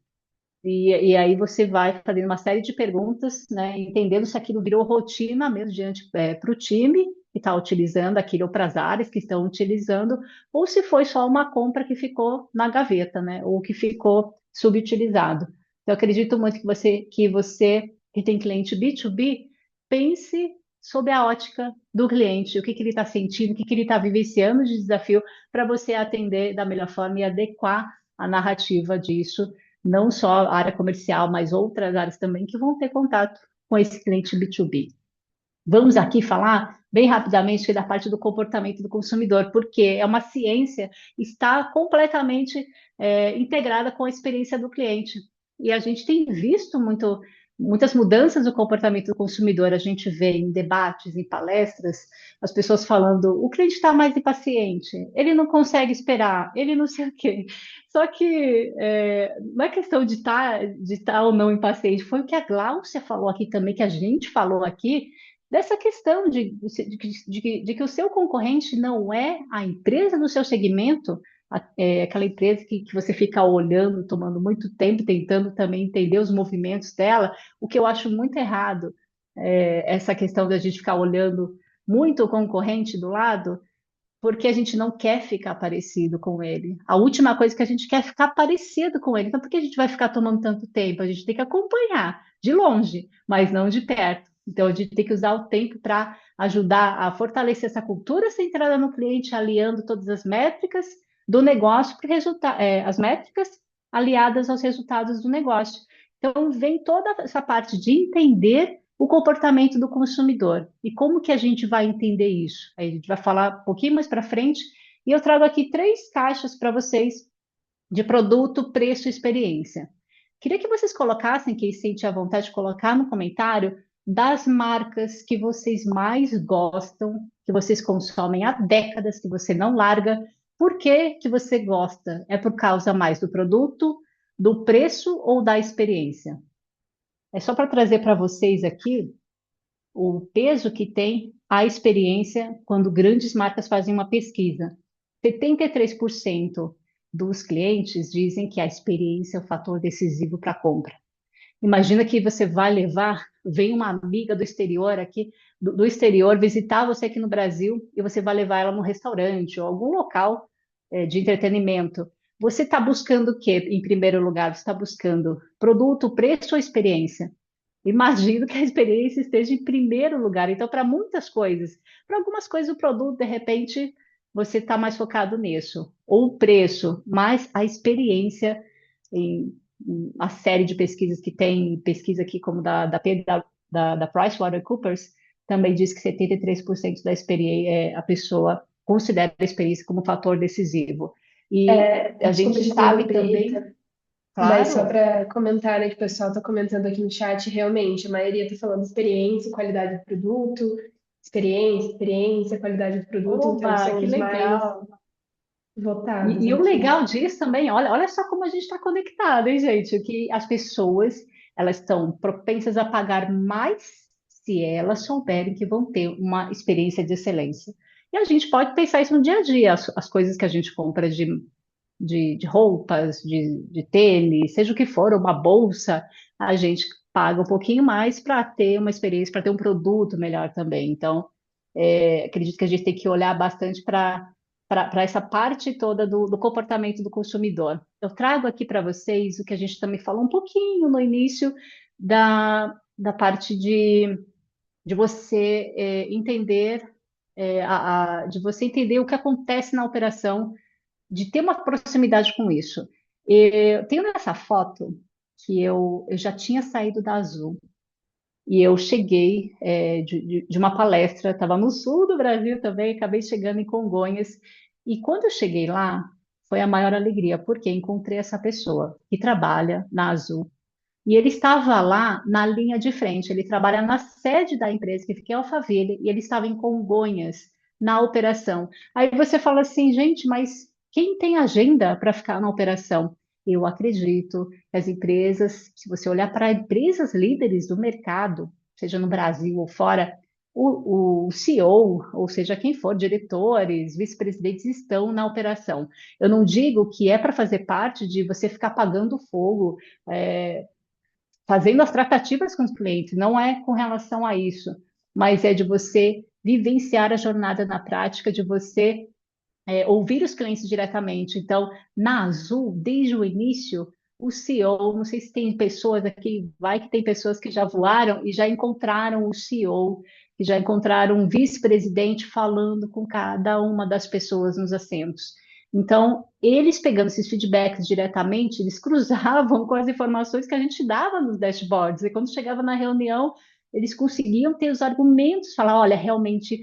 E aí você vai fazendo uma série de perguntas, né, entendendo se aquilo virou rotina mesmo diante para o time que está utilizando aquilo ou para as áreas que estão utilizando, ou se foi só uma compra que ficou na gaveta, né, ou que ficou subutilizado. Então, eu acredito muito que você que tem cliente B2B, pense sobre a ótica do cliente, o que ele está sentindo, o que ele está vivenciando de desafio, para você atender da melhor forma e adequar a narrativa disso, não só a área comercial, mas outras áreas também que vão ter contato com esse cliente B2B. Vamos aqui falar bem rapidamente da parte do comportamento do consumidor, porque é uma ciência, está completamente integrada com a experiência do cliente. E a gente tem visto muitas mudanças no comportamento do consumidor. A gente vê em debates, em palestras, as pessoas falando: o cliente está mais impaciente, ele não consegue esperar, ele não sei o quê. Só que não é questão de tá ou não impaciente, foi o que a Gláucia falou aqui também, que a gente falou aqui dessa questão de que o seu concorrente não é a empresa do seu segmento, aquela empresa que você fica olhando, tomando muito tempo, tentando também entender os movimentos dela, o que eu acho muito errado, essa questão da gente ficar olhando muito o concorrente do lado, porque a gente não quer ficar parecido com ele. A última coisa que a gente quer é ficar parecido com ele. Então, por que a gente vai ficar tomando tanto tempo? A gente tem que acompanhar de longe, mas não de perto. Então, a gente tem que usar o tempo para ajudar a fortalecer essa cultura centrada no cliente, aliando todas as métricas do negócio para as métricas aliadas aos resultados do negócio. Então, vem toda essa parte de entender o comportamento do consumidor. E como que a gente vai entender isso? Aí a gente vai falar um pouquinho mais para frente, e eu trago aqui 3 caixas para vocês de produto, preço e experiência. Queria que vocês colocassem, quem sente a vontade de colocar no comentário, das marcas que vocês mais gostam, que vocês consomem há décadas, que você não larga. Por que que você gosta? É por causa mais do produto, do preço ou da experiência? É só para trazer para vocês aqui o peso que tem a experiência quando grandes marcas fazem uma pesquisa. 73% dos clientes dizem que a experiência é o fator decisivo para a compra. Imagina que você vai levar, vem uma amiga do exterior aqui, do exterior visitar você aqui no Brasil e você vai levar ela num restaurante ou algum local de entretenimento. Você está buscando o quê em primeiro lugar? Você está buscando produto, preço ou experiência? Imagino que a experiência esteja em primeiro lugar. Então, para muitas coisas, para algumas coisas, o produto, de repente, você está mais focado nisso. Ou o preço, mas a experiência, em a série de pesquisas que tem, pesquisa aqui como da PricewaterhouseCoopers, também diz que 73% da experiência, a pessoa considera a experiência como um fator decisivo. E a Desculpa gente te sabe interromper, também, Rita, mas só claro, para comentar, né, que o pessoal está comentando aqui no chat, realmente, a maioria está falando experiência, qualidade do produto, experiência, qualidade do produto, então oba, são que os mais legal! votados E o aqui. legal disso também, olha só como a gente está conectado, hein, gente? Que as pessoas, elas estão propensas a pagar mais se elas souberem que vão ter uma experiência de excelência. E a gente pode pensar isso no dia a dia, as coisas que a gente compra de roupas, de tênis, seja o que for, uma bolsa, a gente paga um pouquinho mais para ter uma experiência, para ter um produto melhor também. Então, acredito que a gente tem que olhar bastante para essa parte toda do comportamento do consumidor. Eu trago aqui para vocês o que a gente também falou um pouquinho no início da parte de você entender de você entender o que acontece na operação, de ter uma proximidade com isso. Eu tenho nessa foto que eu já tinha saído da Azul e eu cheguei de uma palestra, estava no sul do Brasil também, acabei chegando em Congonhas. E quando eu cheguei lá, foi a maior alegria, porque encontrei essa pessoa que trabalha na Azul. E ele estava lá na linha de frente, ele trabalha na sede da empresa, que fica em Alphaville, e ele estava em Congonhas, na operação. Aí você fala assim, gente, mas quem tem agenda para ficar na operação? Eu acredito que as empresas, se você olhar para empresas líderes do mercado, seja no Brasil ou fora, o CEO, ou seja, quem for, diretores, vice-presidentes, estão na operação. Eu não digo que é para fazer parte de você ficar pagando fogo, é, fazendo as tratativas com os clientes, não é com relação a isso, mas é de você vivenciar a jornada na prática, de você ouvir os clientes diretamente. Então, na Azul, desde o início, o CEO, não sei se tem pessoas aqui, vai que tem pessoas que já voaram e já encontraram o CEO, que já encontraram um vice-presidente falando com cada uma das pessoas nos assentos. Então, eles pegando esses feedbacks diretamente, eles cruzavam com as informações que a gente dava nos dashboards. E quando chegava na reunião, eles conseguiam ter os argumentos, falar, olha, realmente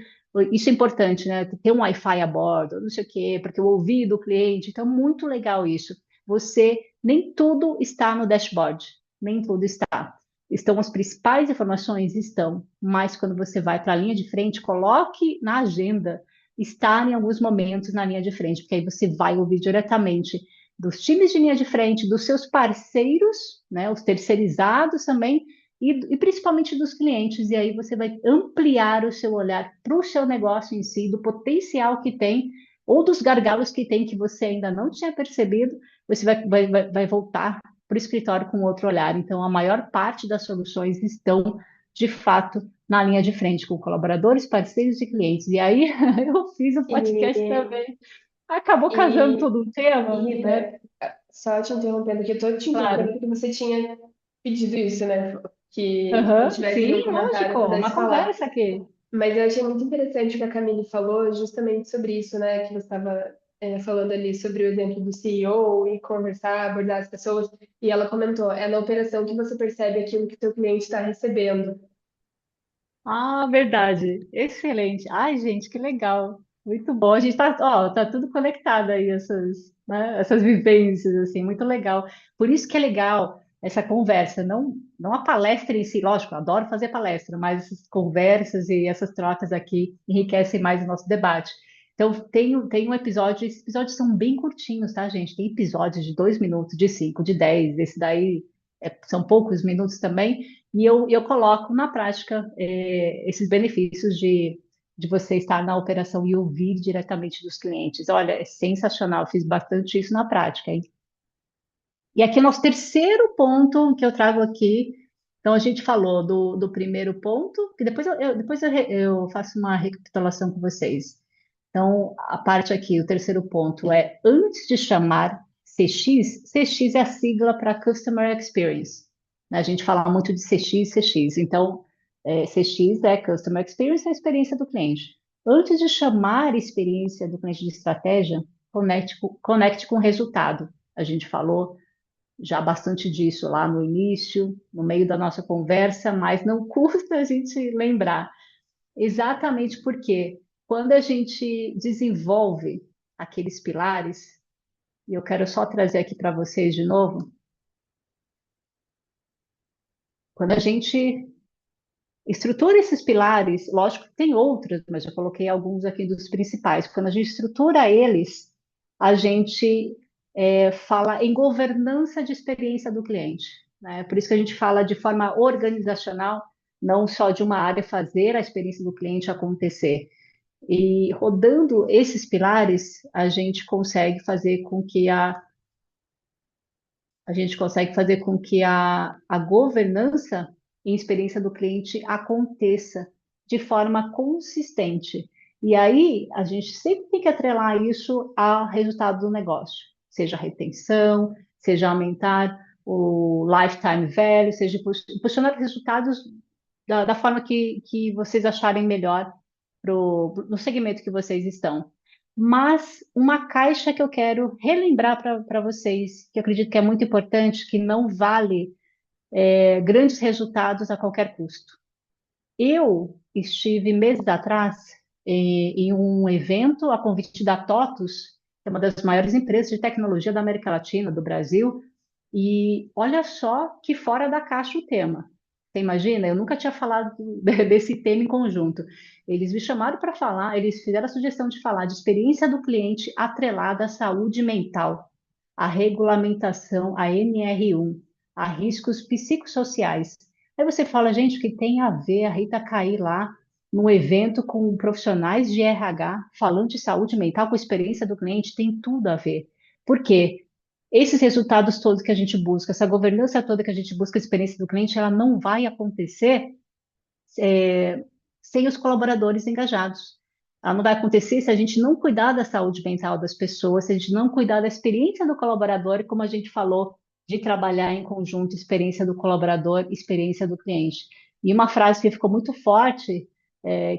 isso é importante, né? Ter um Wi-Fi a bordo, não sei o quê, porque eu ouvi do cliente. Então, muito legal isso. Você, nem tudo está no dashboard, nem tudo está. Estão as principais informações? Estão, mas quando você vai para a linha de frente, coloque na agenda estar em alguns momentos na linha de frente, porque aí você vai ouvir diretamente dos times de linha de frente, dos seus parceiros, né, os terceirizados também, e principalmente dos clientes, e aí você vai ampliar o seu olhar para o seu negócio em si, do potencial que tem, ou dos gargalos que tem que você ainda não tinha percebido, você vai voltar para o escritório com outro olhar. Então, a maior parte das soluções estão, de fato, na linha de frente, com colaboradores, parceiros e clientes. E aí, eu fiz um podcast E, também. Acabou casando e, todo um tema, e né? Rita, só te interrompendo aqui, eu tô te interrompendo Claro. porque você tinha pedido isso, né? Que quando Aham, tivesse sim, algum comentário lógico, eu uma pudesse falar. conversa aqui. Mas eu achei muito interessante o que a Camille falou justamente sobre isso, né? Que você estava falando ali sobre o exemplo do CEO e conversar, abordar as pessoas. E ela comentou, é na operação que você percebe aquilo que o seu cliente está recebendo. Ah, verdade. Excelente. Ai, gente, que legal. Muito bom. A gente tá, ó, tá tudo conectado aí, essas, né, essas vivências, assim, muito legal. Por isso que é legal essa conversa, não a palestra em si, lógico, eu adoro fazer palestra, mas essas conversas e essas trocas aqui enriquecem mais o nosso debate. Então, tem um episódio, esses episódios são bem curtinhos, tá, gente? Tem episódios de 2 minutos, de 5, de 10, esse daí são poucos minutos também, e eu coloco na prática esses benefícios de você estar na operação e ouvir diretamente dos clientes. Olha, é sensacional, fiz bastante isso na prática, hein? E aqui nosso terceiro ponto que eu trago aqui. Então, a gente falou do primeiro ponto, que depois eu faço uma recapitulação com vocês. Então, a parte aqui, o terceiro ponto é, antes de chamar CX, CX é a sigla para Customer Experience, né? A gente fala muito de CX, CX. Então, CX é Customer Experience, é a experiência do cliente. Antes de chamar a experiência do cliente de estratégia, conecte com o resultado. A gente falou já bastante disso lá no início, no meio da nossa conversa, mas não custa a gente lembrar. Exatamente porque quando a gente desenvolve aqueles pilares, e eu quero só trazer aqui para vocês de novo, quando a gente estrutura esses pilares, lógico que tem outros, mas já coloquei alguns aqui dos principais. Quando a gente estrutura eles, a gente fala em governança de experiência do cliente, né? Por isso que a gente fala de forma organizacional, não só de uma área fazer a experiência do cliente acontecer. E rodando esses pilares, a gente consegue fazer com que a governança e experiência do cliente aconteça de forma consistente. E aí, a gente sempre tem que atrelar isso ao resultado do negócio, seja retenção, seja aumentar o lifetime value, seja impulsionar resultados da forma que vocês acharem melhor no segmento que vocês estão. Mas uma caixa que eu quero relembrar para vocês, que eu acredito que é muito importante, que não vale grandes resultados a qualquer custo. Eu estive meses atrás em um evento a convite da TOTUS, que é uma das maiores empresas de tecnologia da América Latina, do Brasil, e olha só que fora da caixa o tema. Você imagina? Eu nunca tinha falado desse tema em conjunto. Eles me chamaram para falar, eles fizeram a sugestão de falar de experiência do cliente atrelada à saúde mental, à regulamentação, à NR1, a riscos psicossociais. Aí você fala, gente, o que tem a ver a Rita cair lá num evento com profissionais de RH falando de saúde mental com a experiência do cliente, tem tudo a ver. Por quê? Esses resultados todos que a gente busca, essa governança toda que a gente busca, a experiência do cliente, ela não vai acontecer sem os colaboradores engajados. Ela não vai acontecer se a gente não cuidar da saúde mental das pessoas, se a gente não cuidar da experiência do colaborador, e como a gente falou, de trabalhar em conjunto, experiência do colaborador, experiência do cliente. E uma frase que ficou muito forte,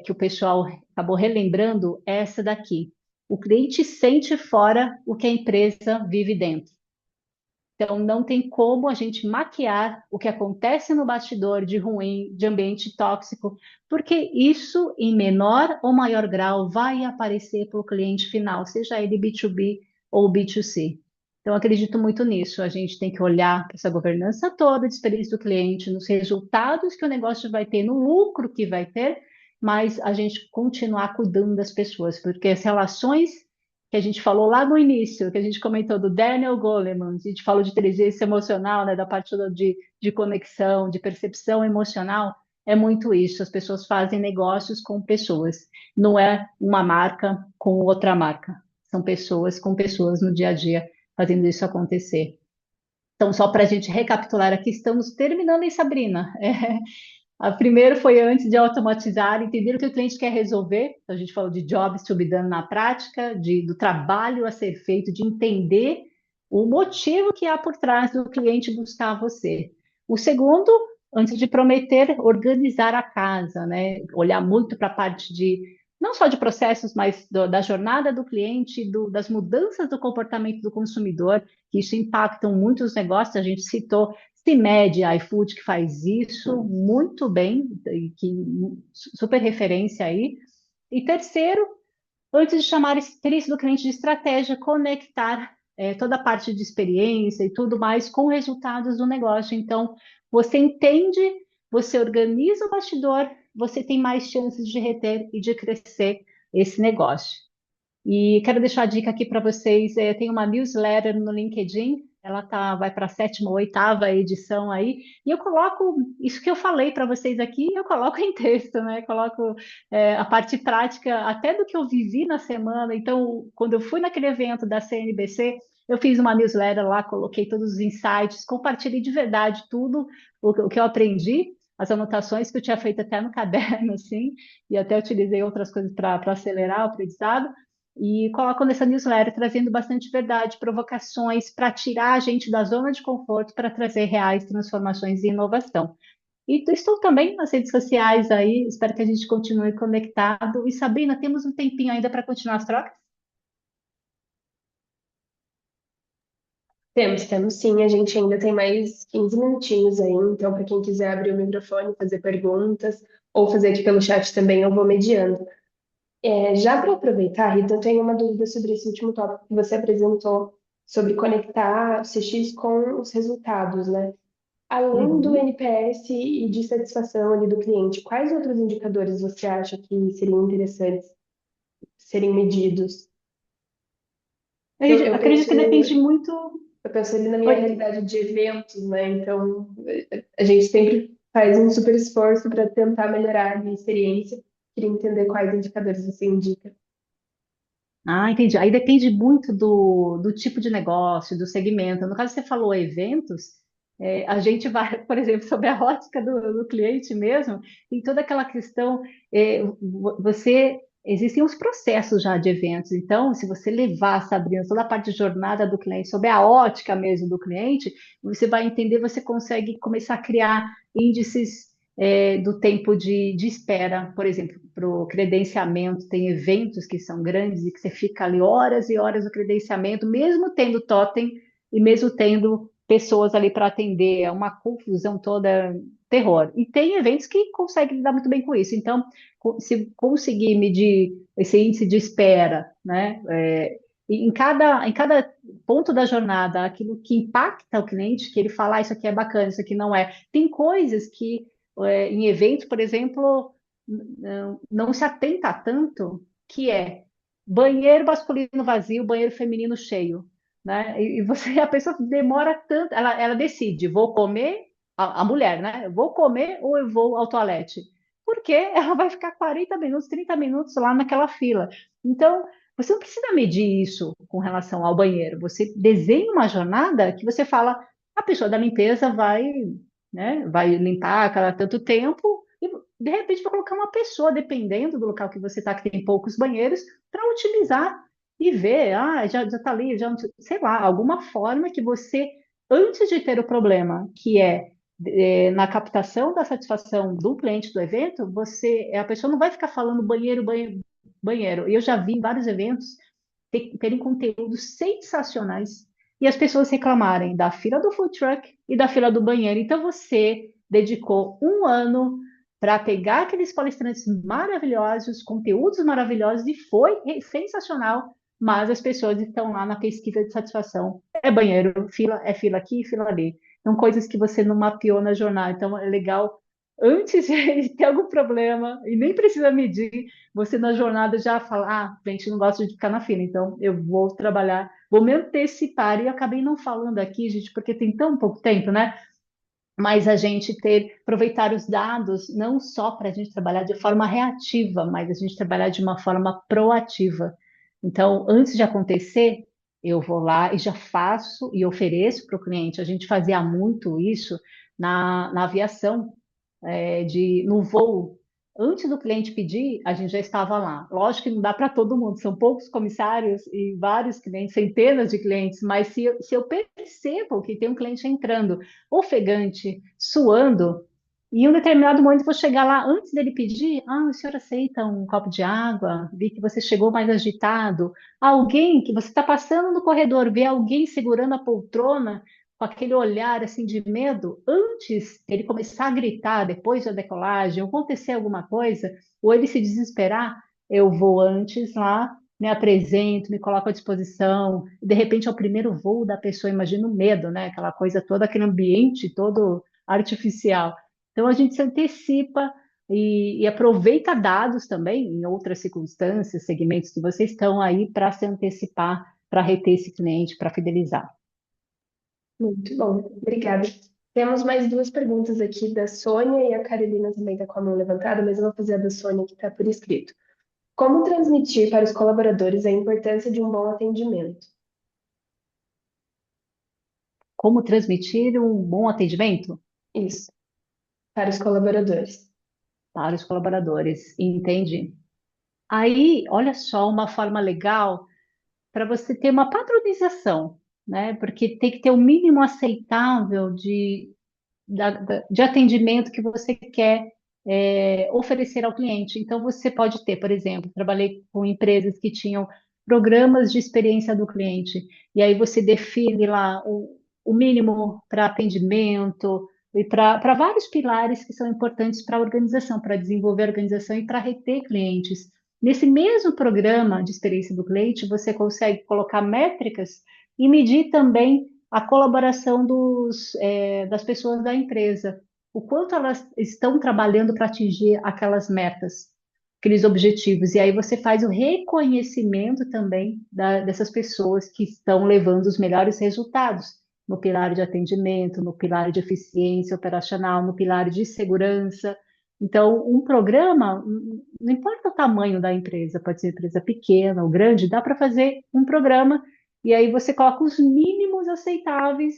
que o pessoal acabou relembrando, é essa daqui. O cliente sente fora o que a empresa vive dentro. Então, não tem como a gente maquiar o que acontece no bastidor de ruim, de ambiente tóxico, porque isso, em menor ou maior grau, vai aparecer para o cliente final, seja ele B2B ou B2C. Então, acredito muito nisso. A gente tem que olhar para essa governança toda de experiência do cliente, nos resultados que o negócio vai ter, no lucro que vai ter, mas a gente continuar cuidando das pessoas, porque as relações que a gente falou lá no início, que a gente comentou do Daniel Goleman, a gente falou de inteligência emocional, né, da parte toda de conexão, de percepção emocional, é muito isso. As pessoas fazem negócios com pessoas, não é uma marca com outra marca. São pessoas com pessoas no dia a dia fazendo isso acontecer. Então, só para a gente recapitular aqui, estamos terminando, hein, Sabrina? A primeiro foi antes de automatizar, entender o que o cliente quer resolver. Então, a gente falou de jobs to be done na prática, do trabalho a ser feito, de entender o motivo que há por trás do cliente buscar você. O segundo, antes de prometer, organizar a casa, né? Olhar muito para a parte de, não só de processos, mas da jornada do cliente, das mudanças do comportamento do consumidor, que isso impactam muito os negócios. A gente citou CIMED, iFood, que faz isso muito bem, que super referência aí. E terceiro, antes de chamar a experiência do cliente de estratégia, conectar toda a parte de experiência e tudo mais com resultados do negócio. Então, você entende, você organiza o bastidor, você tem mais chances de reter e de crescer esse negócio. E quero deixar a dica aqui para vocês. Tem uma newsletter no LinkedIn, ela vai para a sétima ou oitava edição aí, e eu coloco isso que eu falei para vocês aqui, eu coloco em texto, né? Coloco a parte prática até do que eu vivi na semana. Então, quando eu fui naquele evento da CNBC, eu fiz uma newsletter lá, coloquei todos os insights, compartilhei de verdade tudo o que eu aprendi, as anotações que eu tinha feito até no caderno, assim, e até utilizei outras coisas para acelerar o aprendizado. E coloco nessa newsletter trazendo bastante verdade, provocações para tirar a gente da zona de conforto para trazer reais transformações e inovação. E estou também nas redes sociais aí, espero que a gente continue conectado. E Sabrina, temos um tempinho ainda para continuar as trocas? Temos sim. A gente ainda tem mais 15 minutinhos aí. Então, para quem quiser abrir o microfone, fazer perguntas, ou fazer aqui pelo chat também, eu vou mediando. Já para aproveitar, Rita, eu tenho uma dúvida sobre esse último tópico que você apresentou, sobre conectar o CX com os resultados, né? Além do Uhum. NPS e de satisfação ali do cliente, quais outros indicadores você acha que seriam interessantes serem medidos? Eu Acredito que depende penso, muito. eu penso ali na minha Oi. realidade de eventos, né? Então, a gente sempre faz um super esforço para tentar melhorar a minha experiência. Queria entender quais indicadores você indica. Ah, entendi. Aí depende muito do tipo de negócio, do segmento. No caso, você falou eventos, a gente vai, por exemplo, sobre a ótica do cliente mesmo, tem toda aquela questão, existem os processos já de eventos. Então, se você levar, Sabrina, toda a parte de jornada do cliente, sobre a ótica mesmo do cliente, você vai entender, você consegue começar a criar índices do tempo de espera, por exemplo, para o credenciamento, tem eventos que são grandes e que você fica ali horas e horas no credenciamento, mesmo tendo totem e mesmo tendo pessoas ali para atender, é uma confusão toda, terror. E tem eventos que conseguem lidar muito bem com isso. Então, se conseguir medir esse índice de espera, né? Em cada ponto da jornada, aquilo que impacta o cliente, que ele fala, isso aqui é bacana, isso aqui não é. Tem coisas que em eventos, por exemplo, não se atenta tanto, que é banheiro masculino vazio, banheiro feminino cheio, né? E você, a pessoa demora tanto, ela decide, vou comer, a mulher, né? Eu vou comer ou eu vou ao toalete? Por porque ela vai ficar 40 minutos, 30 minutos lá naquela fila. Então, você não precisa medir isso com relação ao banheiro. Você desenha uma jornada que você fala, a pessoa da limpeza vai, né, vai limpar a cada tanto tempo e, de repente, vai colocar uma pessoa, dependendo do local que você está, que tem poucos banheiros, para utilizar e ver, já está ali, já, sei lá, alguma forma que você, antes de ter o problema, que na captação da satisfação do cliente do evento, a pessoa não vai ficar falando banheiro, banheiro, banheiro. E eu já vi em vários eventos terem conteúdos sensacionais e as pessoas reclamarem da fila do food truck e da fila do banheiro. Então você dedicou um ano para pegar aqueles palestrantes maravilhosos, conteúdos maravilhosos e foi sensacional. Mas as pessoas estão lá na pesquisa de satisfação. É banheiro, é fila aqui, fila ali. São coisas que você não mapeou na jornada. Então é legal, antes de ter algum problema, e nem precisa medir, você na jornada já fala, a gente não gosta de ficar na fila, então eu vou trabalhar, vou me antecipar. E eu acabei não falando aqui, gente, porque tem tão pouco tempo, né? Mas a gente aproveitar os dados não só para a gente trabalhar de forma reativa, mas a gente trabalhar de uma forma proativa. Então, antes de acontecer, eu vou lá e já faço e ofereço para o cliente. A gente fazia muito isso na aviação, no voo. Antes do cliente pedir, a gente já estava lá. Lógico que não dá para todo mundo, são poucos comissários e vários clientes, centenas de clientes, mas se eu percebo que tem um cliente entrando ofegante, suando, e em um determinado momento eu vou chegar lá antes dele pedir, o senhor aceita um copo de água? Vi que você chegou mais agitado. Alguém que você está passando no corredor, vê alguém segurando a poltrona, com aquele olhar assim de medo, antes ele começar a gritar depois da decolagem, ou acontecer alguma coisa, ou ele se desesperar, eu vou antes lá, me apresento, me coloco à disposição, de repente é o primeiro voo da pessoa, imagina o medo, né? Aquela coisa toda, aquele ambiente todo artificial. Então a gente se antecipa e aproveita dados também em outras circunstâncias, segmentos que vocês estão aí para se antecipar, para reter esse cliente, para fidelizar. Muito bom, obrigada. Temos mais duas perguntas aqui da Sônia e a Carolina também está com a mão levantada, mas eu vou fazer a da Sônia que está por escrito. Como transmitir para os colaboradores a importância de um bom atendimento? Como transmitir um bom atendimento Isso, para os colaboradores. para os colaboradores? Entendi. Aí, olha só, uma forma legal para você ter uma padronização, né? Porque tem que ter o mínimo aceitável de atendimento que você quer oferecer ao cliente. Então, você pode ter, por exemplo, trabalhei com empresas que tinham programas de experiência do cliente, e aí você define lá o mínimo para atendimento e para vários pilares que são importantes para a organização, para desenvolver a organização e para reter clientes. Nesse mesmo programa de experiência do cliente, você consegue colocar métricas e medir também a colaboração das pessoas da empresa, o quanto elas estão trabalhando para atingir aquelas metas, aqueles objetivos. E aí você faz o reconhecimento também dessas pessoas que estão levando os melhores resultados no pilar de atendimento, no pilar de eficiência operacional, no pilar de segurança. Então, um programa, não importa o tamanho da empresa, pode ser empresa pequena ou grande, dá para fazer um programa e aí você coloca os mínimos aceitáveis,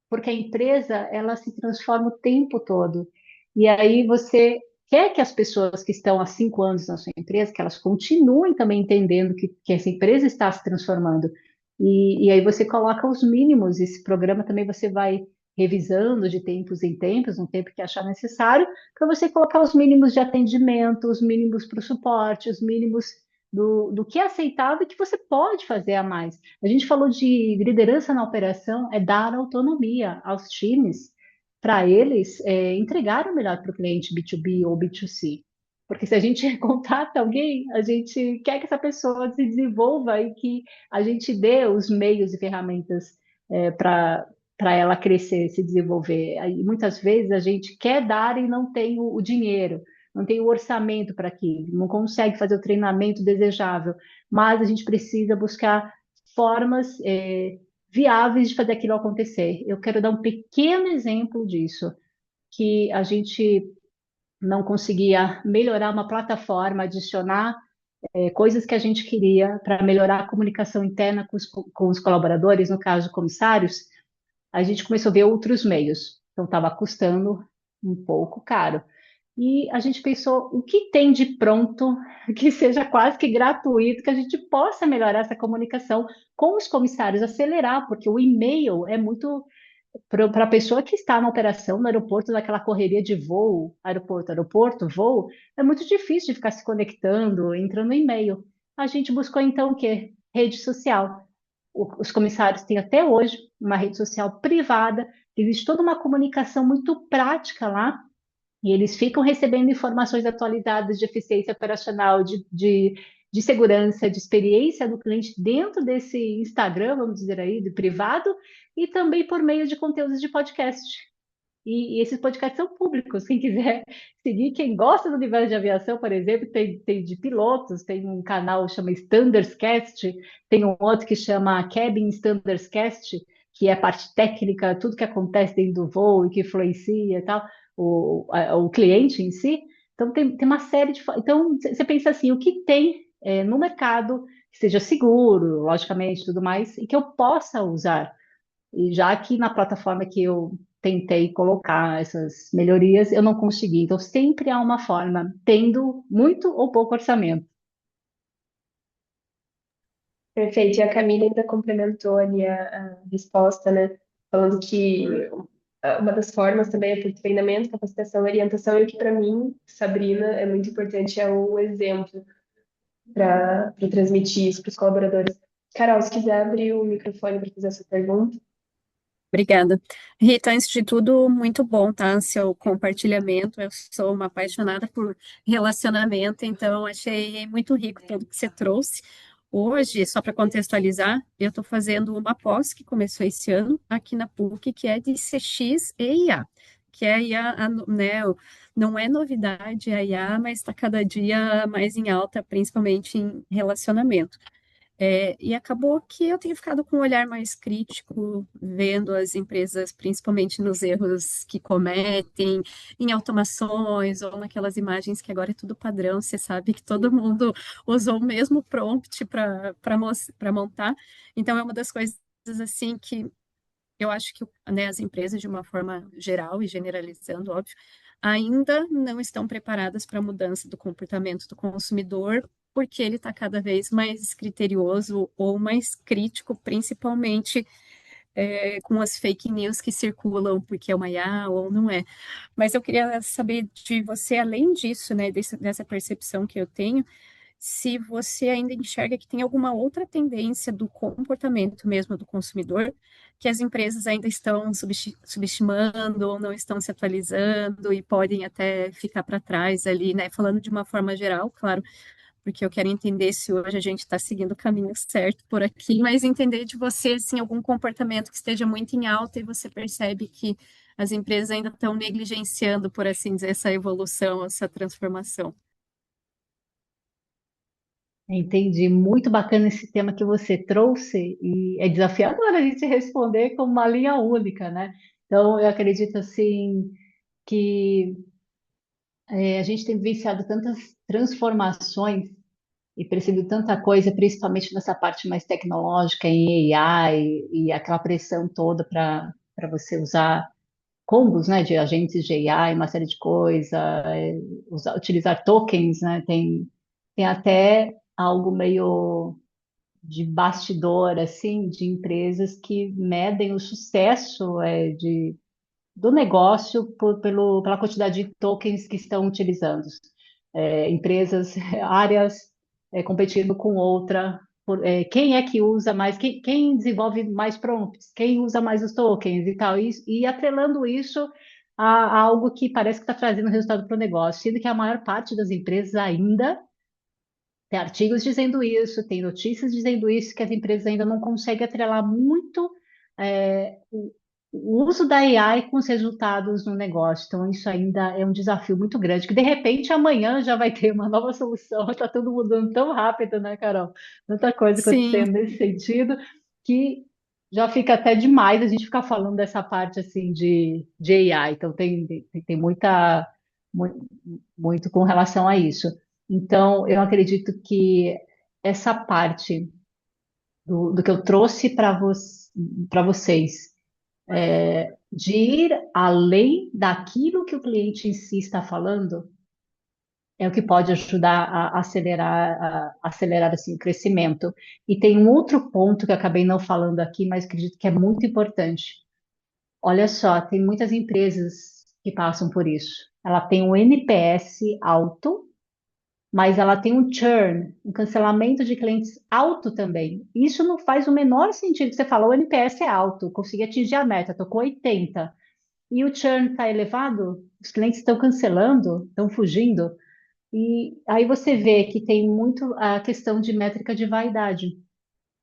porque a empresa ela se transforma o tempo todo. E aí você quer que as pessoas que estão há 5 anos na sua empresa, que elas continuem também entendendo que essa empresa está se transformando. E aí você coloca os mínimos, esse programa também você vai revisando de tempos em tempos, no tempo que achar necessário, para você colocar os mínimos de atendimento, os mínimos para o suporte, os mínimos do que é aceitável e que você pode fazer a mais. A gente falou de liderança na operação, é dar autonomia aos times para eles entregarem o melhor para o cliente B2B ou B2C. Porque se a gente contata alguém, a gente quer que essa pessoa se desenvolva e que a gente dê os meios e ferramentas para ela crescer, se desenvolver. E muitas vezes a gente quer dar e não tem o dinheiro, não tem o orçamento para aquilo, não consegue fazer o treinamento desejável, mas a gente precisa buscar formas viáveis de fazer aquilo acontecer. Eu quero dar um pequeno exemplo disso, que a gente não conseguia melhorar uma plataforma, adicionar coisas que a gente queria para melhorar a comunicação interna com os colaboradores, no caso, comissários, a gente começou a ver outros meios. Então, estava custando um pouco caro. E a gente pensou, o que tem de pronto que seja quase que gratuito, que a gente possa melhorar essa comunicação com os comissários, acelerar, porque o e-mail é muito para a pessoa que está na operação no aeroporto, naquela correria de voo, aeroporto, aeroporto, voo, é muito difícil de ficar se conectando, entrando no e-mail. A gente buscou então o quê? Rede social. Os comissários têm até hoje uma rede social privada, existe toda uma comunicação muito prática lá, e eles ficam recebendo informações atualizadas de eficiência operacional, de segurança, de experiência do cliente dentro desse Instagram, vamos dizer aí, do privado, e também por meio de conteúdos de podcast. E esses podcasts são públicos. Quem quiser seguir, quem gosta do universo de aviação, por exemplo, tem de pilotos, tem um canal que chama Standardscast, tem um outro que chama Cabin Standardscast, que é a parte técnica, tudo que acontece dentro do voo e que influencia e tal, o cliente em si. Então, tem uma série de. Então, você pensa assim: o que tem no mercado que seja seguro, logicamente, tudo mais, e que eu possa usar? E já que na plataforma que eu tentei colocar essas melhorias, eu não consegui. Então, sempre há uma forma, tendo muito ou pouco orçamento. Perfeito. E a Camila ainda complementou ali a resposta, né? Falando que uma das formas também é por treinamento, capacitação, orientação, e o que para mim, Sabrina, é muito importante é o exemplo para transmitir isso para os colaboradores. Carol, se quiser abrir o microfone para fazer essa pergunta. Obrigada. Rita, antes de tudo, muito bom, tá? Seu compartilhamento. Eu sou uma apaixonada por relacionamento, então achei muito rico tudo que você trouxe. Hoje, só para contextualizar, eu estou fazendo uma pós que começou esse ano aqui na PUC, que é de CX e IA, que é a IA, né? Não é novidade a IA, mas está cada dia mais em alta, principalmente em relacionamento. E acabou que eu tenho ficado com um olhar mais crítico, vendo as empresas, principalmente nos erros que cometem, em automações ou naquelas imagens que agora é tudo padrão. Você sabe que todo mundo usou o mesmo prompt para montar. Então, é uma das coisas assim que eu acho que, né, as empresas, de uma forma geral e generalizando, óbvio, ainda não estão preparadas para a mudança do comportamento do consumidor, porque ele está cada vez mais criterioso ou mais crítico, principalmente com as fake news que circulam, porque é uma IA ou não é. Mas eu queria saber de você, além disso, né, dessa percepção que eu tenho, se você ainda enxerga que tem alguma outra tendência do comportamento mesmo do consumidor, que as empresas ainda estão subestimando ou não estão se atualizando e podem até ficar para trás ali, né? Falando de uma forma geral, claro, porque eu quero entender se hoje a gente está seguindo o caminho certo por aqui, mas entender de você, assim, algum comportamento que esteja muito em alta e você percebe que as empresas ainda estão negligenciando, por assim dizer, essa evolução, essa transformação. Entendi. Muito bacana esse tema que você trouxe, e é desafiador a gente responder com uma linha única, né? Então, eu acredito assim que a gente tem vivenciado tantas transformações e percebido tanta coisa, principalmente nessa parte mais tecnológica em AI e aquela pressão toda para você usar combos, né, de agentes de AI, uma série de coisa, utilizar tokens, né? Tem até algo meio de bastidor, assim, de empresas que medem o sucesso do negócio pela quantidade de tokens que estão utilizando. Empresas, áreas competindo com outra. Quem é que usa mais, quem desenvolve mais prompts, quem usa mais os tokens e tal, e atrelando isso a algo que parece que está trazendo resultado para o negócio, sendo que a maior parte das empresas ainda tem artigos dizendo isso, tem notícias dizendo isso, que as empresas ainda não conseguem atrelar muito o uso da AI com os resultados no negócio. Então, isso ainda é um desafio muito grande, que de repente amanhã já vai ter uma nova solução. Está tudo mudando tão rápido, né, Carol? Tanta coisa Sim, acontecendo nesse sentido, que já fica até demais a gente ficar falando dessa parte assim de AI. Então, tem muita. mu- muito com relação a isso. Então, eu acredito que essa parte do que eu trouxe para vocês, de ir além daquilo que o cliente em si está falando, é o que pode ajudar a acelerar assim, o crescimento. E tem um outro ponto que eu acabei não falando aqui, mas acredito que é muito importante. Olha só, tem muitas empresas que passam por isso. Ela tem um NPS alto, mas ela tem um churn, um cancelamento de clientes alto também. Isso não faz o menor sentido. Você falou, o NPS é alto, consegui atingir a meta, estou com 80. E o churn está elevado, os clientes estão cancelando, estão fugindo. E aí você vê que tem muito a questão de métrica de vaidade.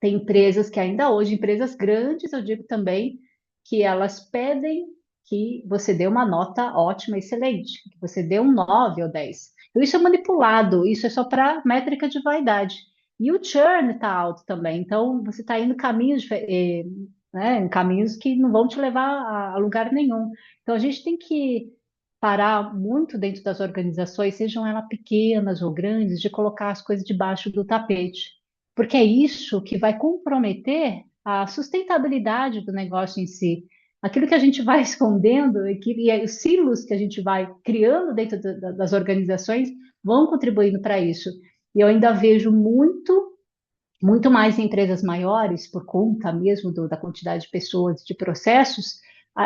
Tem empresas que ainda hoje, empresas grandes, eu digo também, que elas pedem que você dê uma nota ótima, excelente, que você dê um 9 ou 10. Então, isso é manipulado, isso é só para métrica de vaidade. E o churn está alto também, então você está indo caminhos, né, em caminhos que não vão te levar a lugar nenhum. Então a gente tem que parar muito dentro das organizações, sejam elas pequenas ou grandes, de colocar as coisas debaixo do tapete, porque é isso que vai comprometer a sustentabilidade do negócio em si. Aquilo que a gente vai escondendo e os silos que a gente vai criando dentro das organizações vão contribuindo para isso. E eu ainda vejo muito mais em empresas maiores, por conta mesmo da quantidade de pessoas, de processos,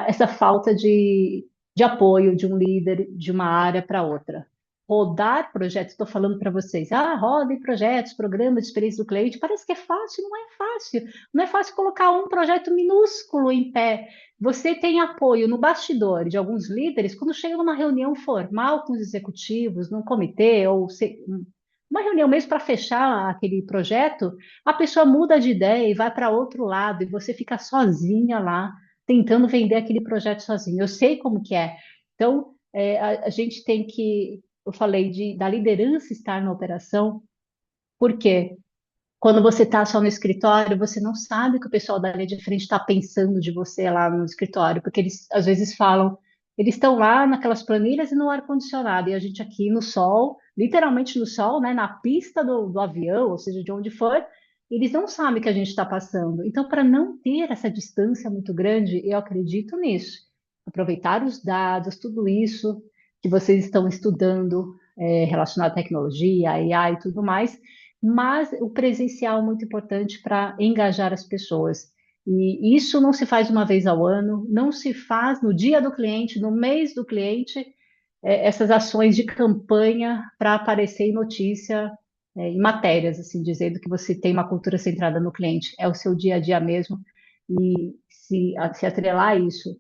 essa falta de apoio de um líder de uma área para outra. Rodar projetos, estou falando para vocês, rodem projetos, programas de experiência do cliente, parece que é fácil, não é fácil. Não é fácil colocar um projeto minúsculo em pé. Você tem apoio no bastidor de alguns líderes, quando chega numa reunião formal com os executivos, num comitê, uma reunião mesmo para fechar aquele projeto, a pessoa muda de ideia e vai para outro lado, e você fica sozinha lá, tentando vender aquele projeto sozinho. Eu sei como que é. Então, a gente tem que, eu falei da liderança estar na operação, porque quando você está só no escritório, você não sabe o que o pessoal da linha de frente está pensando de você lá no escritório, porque eles às vezes falam, eles estão lá naquelas planilhas e no ar-condicionado, e a gente aqui no sol, literalmente no sol, né, na pista do avião, ou seja, de onde for, eles não sabem o que a gente está passando. Então, para não ter essa distância muito grande, eu acredito nisso. Aproveitar os dados, tudo isso que vocês estão estudando, relacionado à tecnologia, AI e tudo mais, mas o presencial é muito importante para engajar as pessoas. E isso não se faz uma vez ao ano, não se faz no dia do cliente, no mês do cliente, essas ações de campanha para aparecer em notícia, em matérias, assim, dizendo que você tem uma cultura centrada no cliente. É o seu dia a dia mesmo. E se atrelar a isso,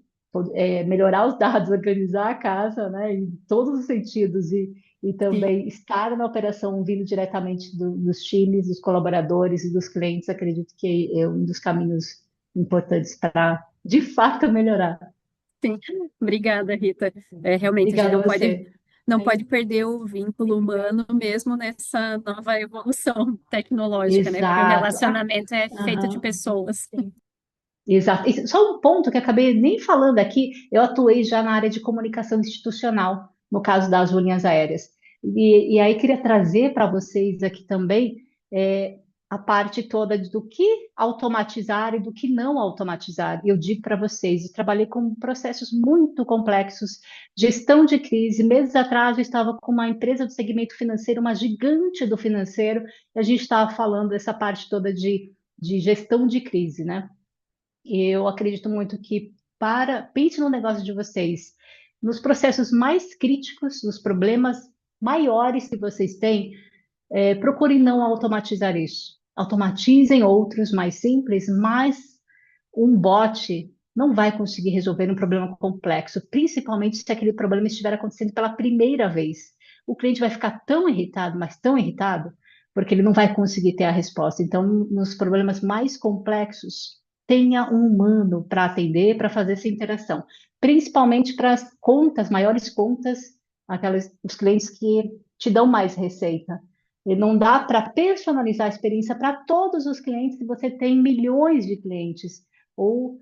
melhorar os dados, organizar a casa, né, em todos os sentidos, e Sim. também estar na operação vindo diretamente dos times, dos colaboradores e dos clientes, acredito que é um dos caminhos importantes para, de fato, melhorar. Sim, obrigada, Rita. Realmente a gente Obrigada a você. não pode perder o vínculo humano mesmo nessa nova evolução tecnológica, né? Porque o Exato. relacionamento é feito de Aham. pessoas. Exato. E só um ponto que eu acabei nem falando aqui, eu atuei já na área de comunicação institucional, no caso das linhas aéreas. E aí queria trazer para vocês aqui também a parte toda do que automatizar e do que não automatizar. E eu digo para vocês, eu trabalhei com processos muito complexos, gestão de crise. Meses atrás eu estava com uma empresa do segmento financeiro, uma gigante do financeiro, e a gente estava falando dessa parte toda de gestão de crise, né? Eu acredito muito que pense no negócio de vocês, nos processos mais críticos, nos problemas maiores que vocês têm, procurem não automatizar isso. Automatizem outros mais simples, mas um bot não vai conseguir resolver um problema complexo, principalmente se aquele problema estiver acontecendo pela primeira vez. O cliente vai ficar tão irritado, mas tão irritado, porque ele não vai conseguir ter a resposta. Então, nos problemas mais complexos, tenha um humano para atender, para fazer essa interação, principalmente para as contas, maiores contas, os clientes que te dão mais receita. E não dá para personalizar a experiência para todos os clientes se você tem milhões de clientes ou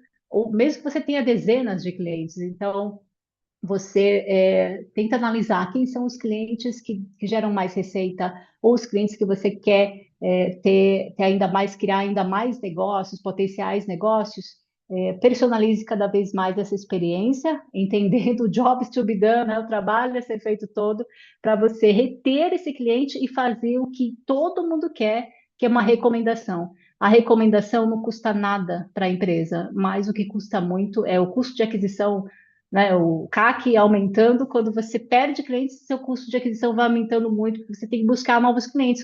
mesmo que você tenha dezenas de clientes. Então, você tenta analisar quem são os clientes que geram mais receita, ou os clientes que você quer ter ainda mais, criar ainda mais negócios, potenciais negócios. Personalize cada vez mais essa experiência, entendendo o jobs to be done, né, o trabalho a ser feito todo, para você reter esse cliente e fazer o que todo mundo quer, que é uma recomendação. A recomendação não custa nada para a empresa, mas o que custa muito é o custo de aquisição, né? O CAC aumentando, quando você perde clientes, seu custo de aquisição vai aumentando muito, porque você tem que buscar novos clientes,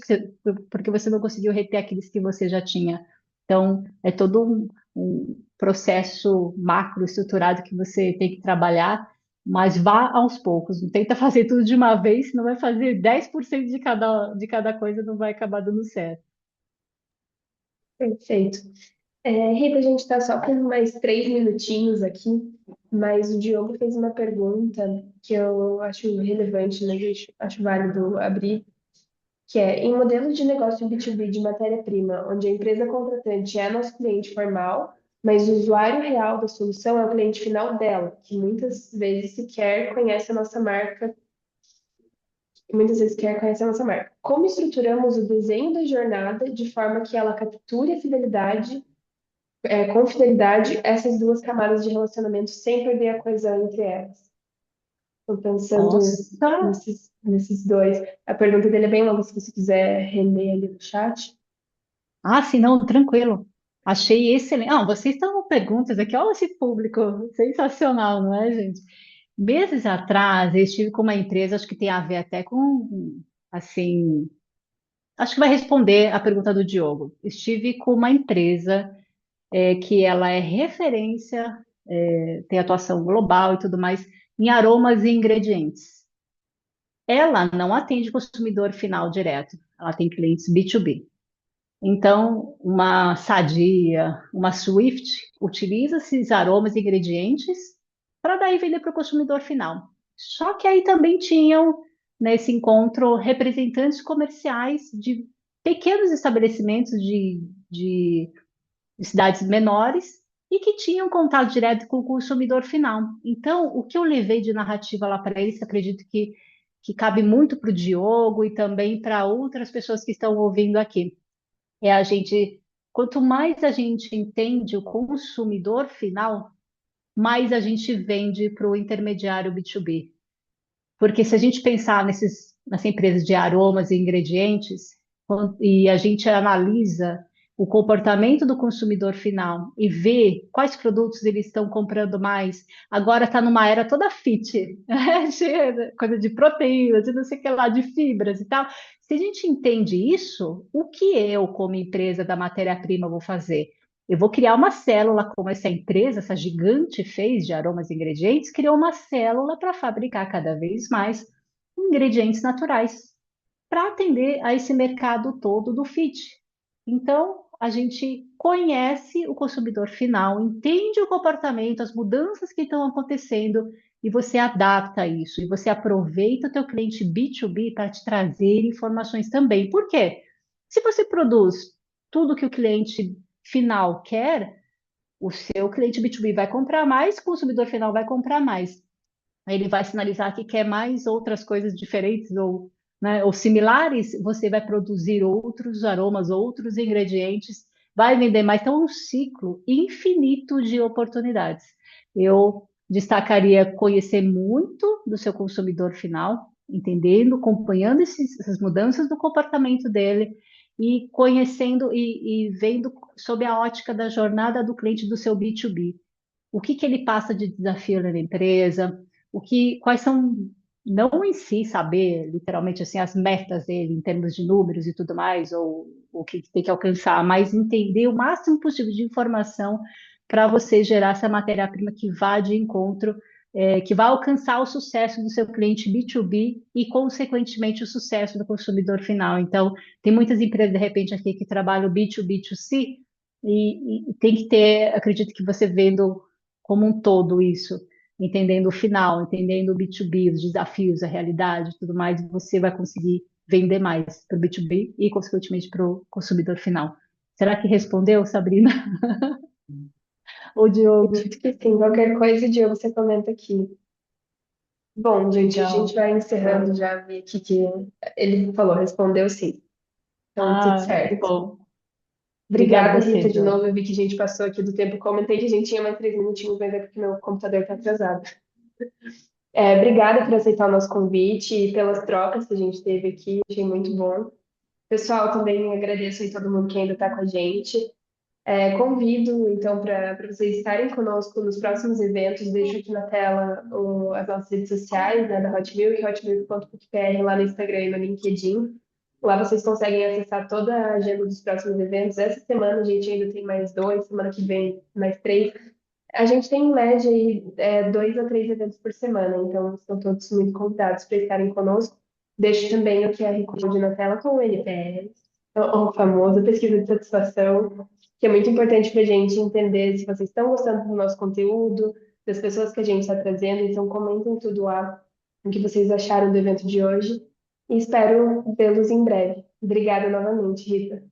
porque você não conseguiu reter aqueles que você já tinha. Então, é todo um processo macro estruturado que você tem que trabalhar, mas vá aos poucos. Não tenta fazer tudo de uma vez, senão vai fazer 10% de cada coisa, não vai acabar dando certo. Perfeito. Rita, a gente está só com mais 3 minutinhos aqui, mas o Diogo fez uma pergunta que eu acho relevante, né? Gente? Acho válido abrir, que é, em modelos de negócio B2B de matéria-prima, onde a empresa contratante é nosso cliente formal, mas o usuário real da solução é o cliente final dela, que muitas vezes sequer conhece a nossa marca, Como estruturamos o desenho da jornada de forma que ela capture a fidelidade com fidelidade essas duas camadas de relacionamento sem perder a coesão entre elas. Estou pensando Nossa! nesses dois. A pergunta dele é bem longa, se você quiser reler ali no chat. Ah, sim, não, tranquilo. Achei excelente. Ah, vocês estão com perguntas aqui, olha esse público, sensacional, não é, gente? Meses atrás, eu estive com uma empresa, acho que tem a ver até com, assim, acho que vai responder a pergunta do Diogo. Estive com uma empresa que ela é referência, tem atuação global e tudo mais, em aromas e ingredientes. Ela não atende consumidor final direto, ela tem clientes B2B. Então, uma Sadia, uma Swift utiliza esses aromas e ingredientes para daí vender para o consumidor final. Só que aí também tinham nesse encontro representantes comerciais de pequenos estabelecimentos de cidades menores e que tinham contato direto com o consumidor final. Então, o que eu levei de narrativa lá para eles, acredito que cabe muito para o Diogo e também para outras pessoas que estão ouvindo aqui quanto mais a gente entende o consumidor final, mais a gente vende para o intermediário B2B. Porque se a gente pensar nessas empresas de aromas e ingredientes, e a gente analisa o comportamento do consumidor final e vê quais produtos eles estão comprando mais, agora está numa era toda fit, né? Cheia coisa de proteínas, de não sei o que lá, de fibras e tal. Se a gente entende isso, o que eu, como empresa da matéria-prima, vou fazer? Eu vou criar uma célula, como essa empresa, essa gigante fez de aromas e ingredientes, criou uma célula para fabricar cada vez mais ingredientes naturais, para atender a esse mercado todo do fit. Então, a gente conhece o consumidor final, entende o comportamento, as mudanças que estão acontecendo, e você adapta isso, e você aproveita o teu cliente B2B para te trazer informações também. Por quê? Se você produz tudo que o cliente final quer, o seu cliente B2B vai comprar mais, o consumidor final vai comprar mais. Aí ele vai sinalizar que quer mais outras coisas diferentes ou, né, ou similares, você vai produzir outros aromas, outros ingredientes, vai vender mais. Então, é um ciclo infinito de oportunidades. Eu destacaria conhecer muito do seu consumidor final, entendendo, acompanhando essas mudanças do comportamento dele e conhecendo e vendo sob a ótica da jornada do cliente do seu B2B. O que que ele passa de desafio na empresa, quais são, não em si saber literalmente assim as metas dele em termos de números e tudo mais, ou o que tem que alcançar, mas entender o máximo possível de informação para você gerar essa matéria-prima que vá de encontro, que vai alcançar o sucesso do seu cliente B2B e, consequentemente, o sucesso do consumidor final. Então, tem muitas empresas, de repente, aqui que trabalham B2B2C, e tem que ter, acredito que você vendo como um todo isso, entendendo o final, entendendo o B2B, os desafios, a realidade e tudo mais, você vai conseguir vender mais para o B2B e, consequentemente, para o consumidor final. Será que respondeu, Sabrina? Ou Diogo? Acredito que sim. Qualquer coisa, Diogo, você comenta aqui. Bom, gente, a gente Legal. vai encerrando já, vi aqui que ele falou, respondeu sim. Então, tudo Ah, que certo. bom. Obrigada Obrigada, você, Rita, de João. novo. Eu vi que a gente passou aqui do tempo. Comentei que a gente tinha mais 3 minutinhos, mas é porque meu computador está atrasado. Obrigada por aceitar o nosso convite e pelas trocas que a gente teve aqui. Achei muito bom. Pessoal, também agradeço aí todo mundo que ainda está com a gente. Convido, então, para vocês estarem conosco nos próximos eventos. Deixo aqui na tela as nossas redes sociais, né, da Hot Milk, hotmilk.com.br, lá no Instagram e no LinkedIn. Lá vocês conseguem acessar toda a agenda dos próximos eventos. Essa semana a gente ainda tem mais dois, semana que vem mais três. A gente tem em média aí, 2 a 3 eventos por semana, então estão todos muito convidados para estarem conosco. Deixo também o QR Code na tela com o NPS, o famoso pesquisa de satisfação, que é muito importante para a gente entender se vocês estão gostando do nosso conteúdo, das pessoas que a gente está trazendo. Então comentem tudo lá, o que vocês acharam do evento de hoje. E espero vê-los em breve. Obrigada novamente, Rita.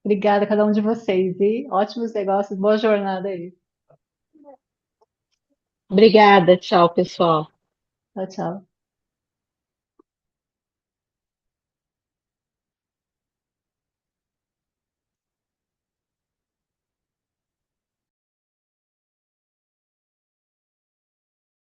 Obrigada a cada um de vocês e ótimos negócios, boa jornada aí. Obrigada, tchau, pessoal. Tchau, tchau.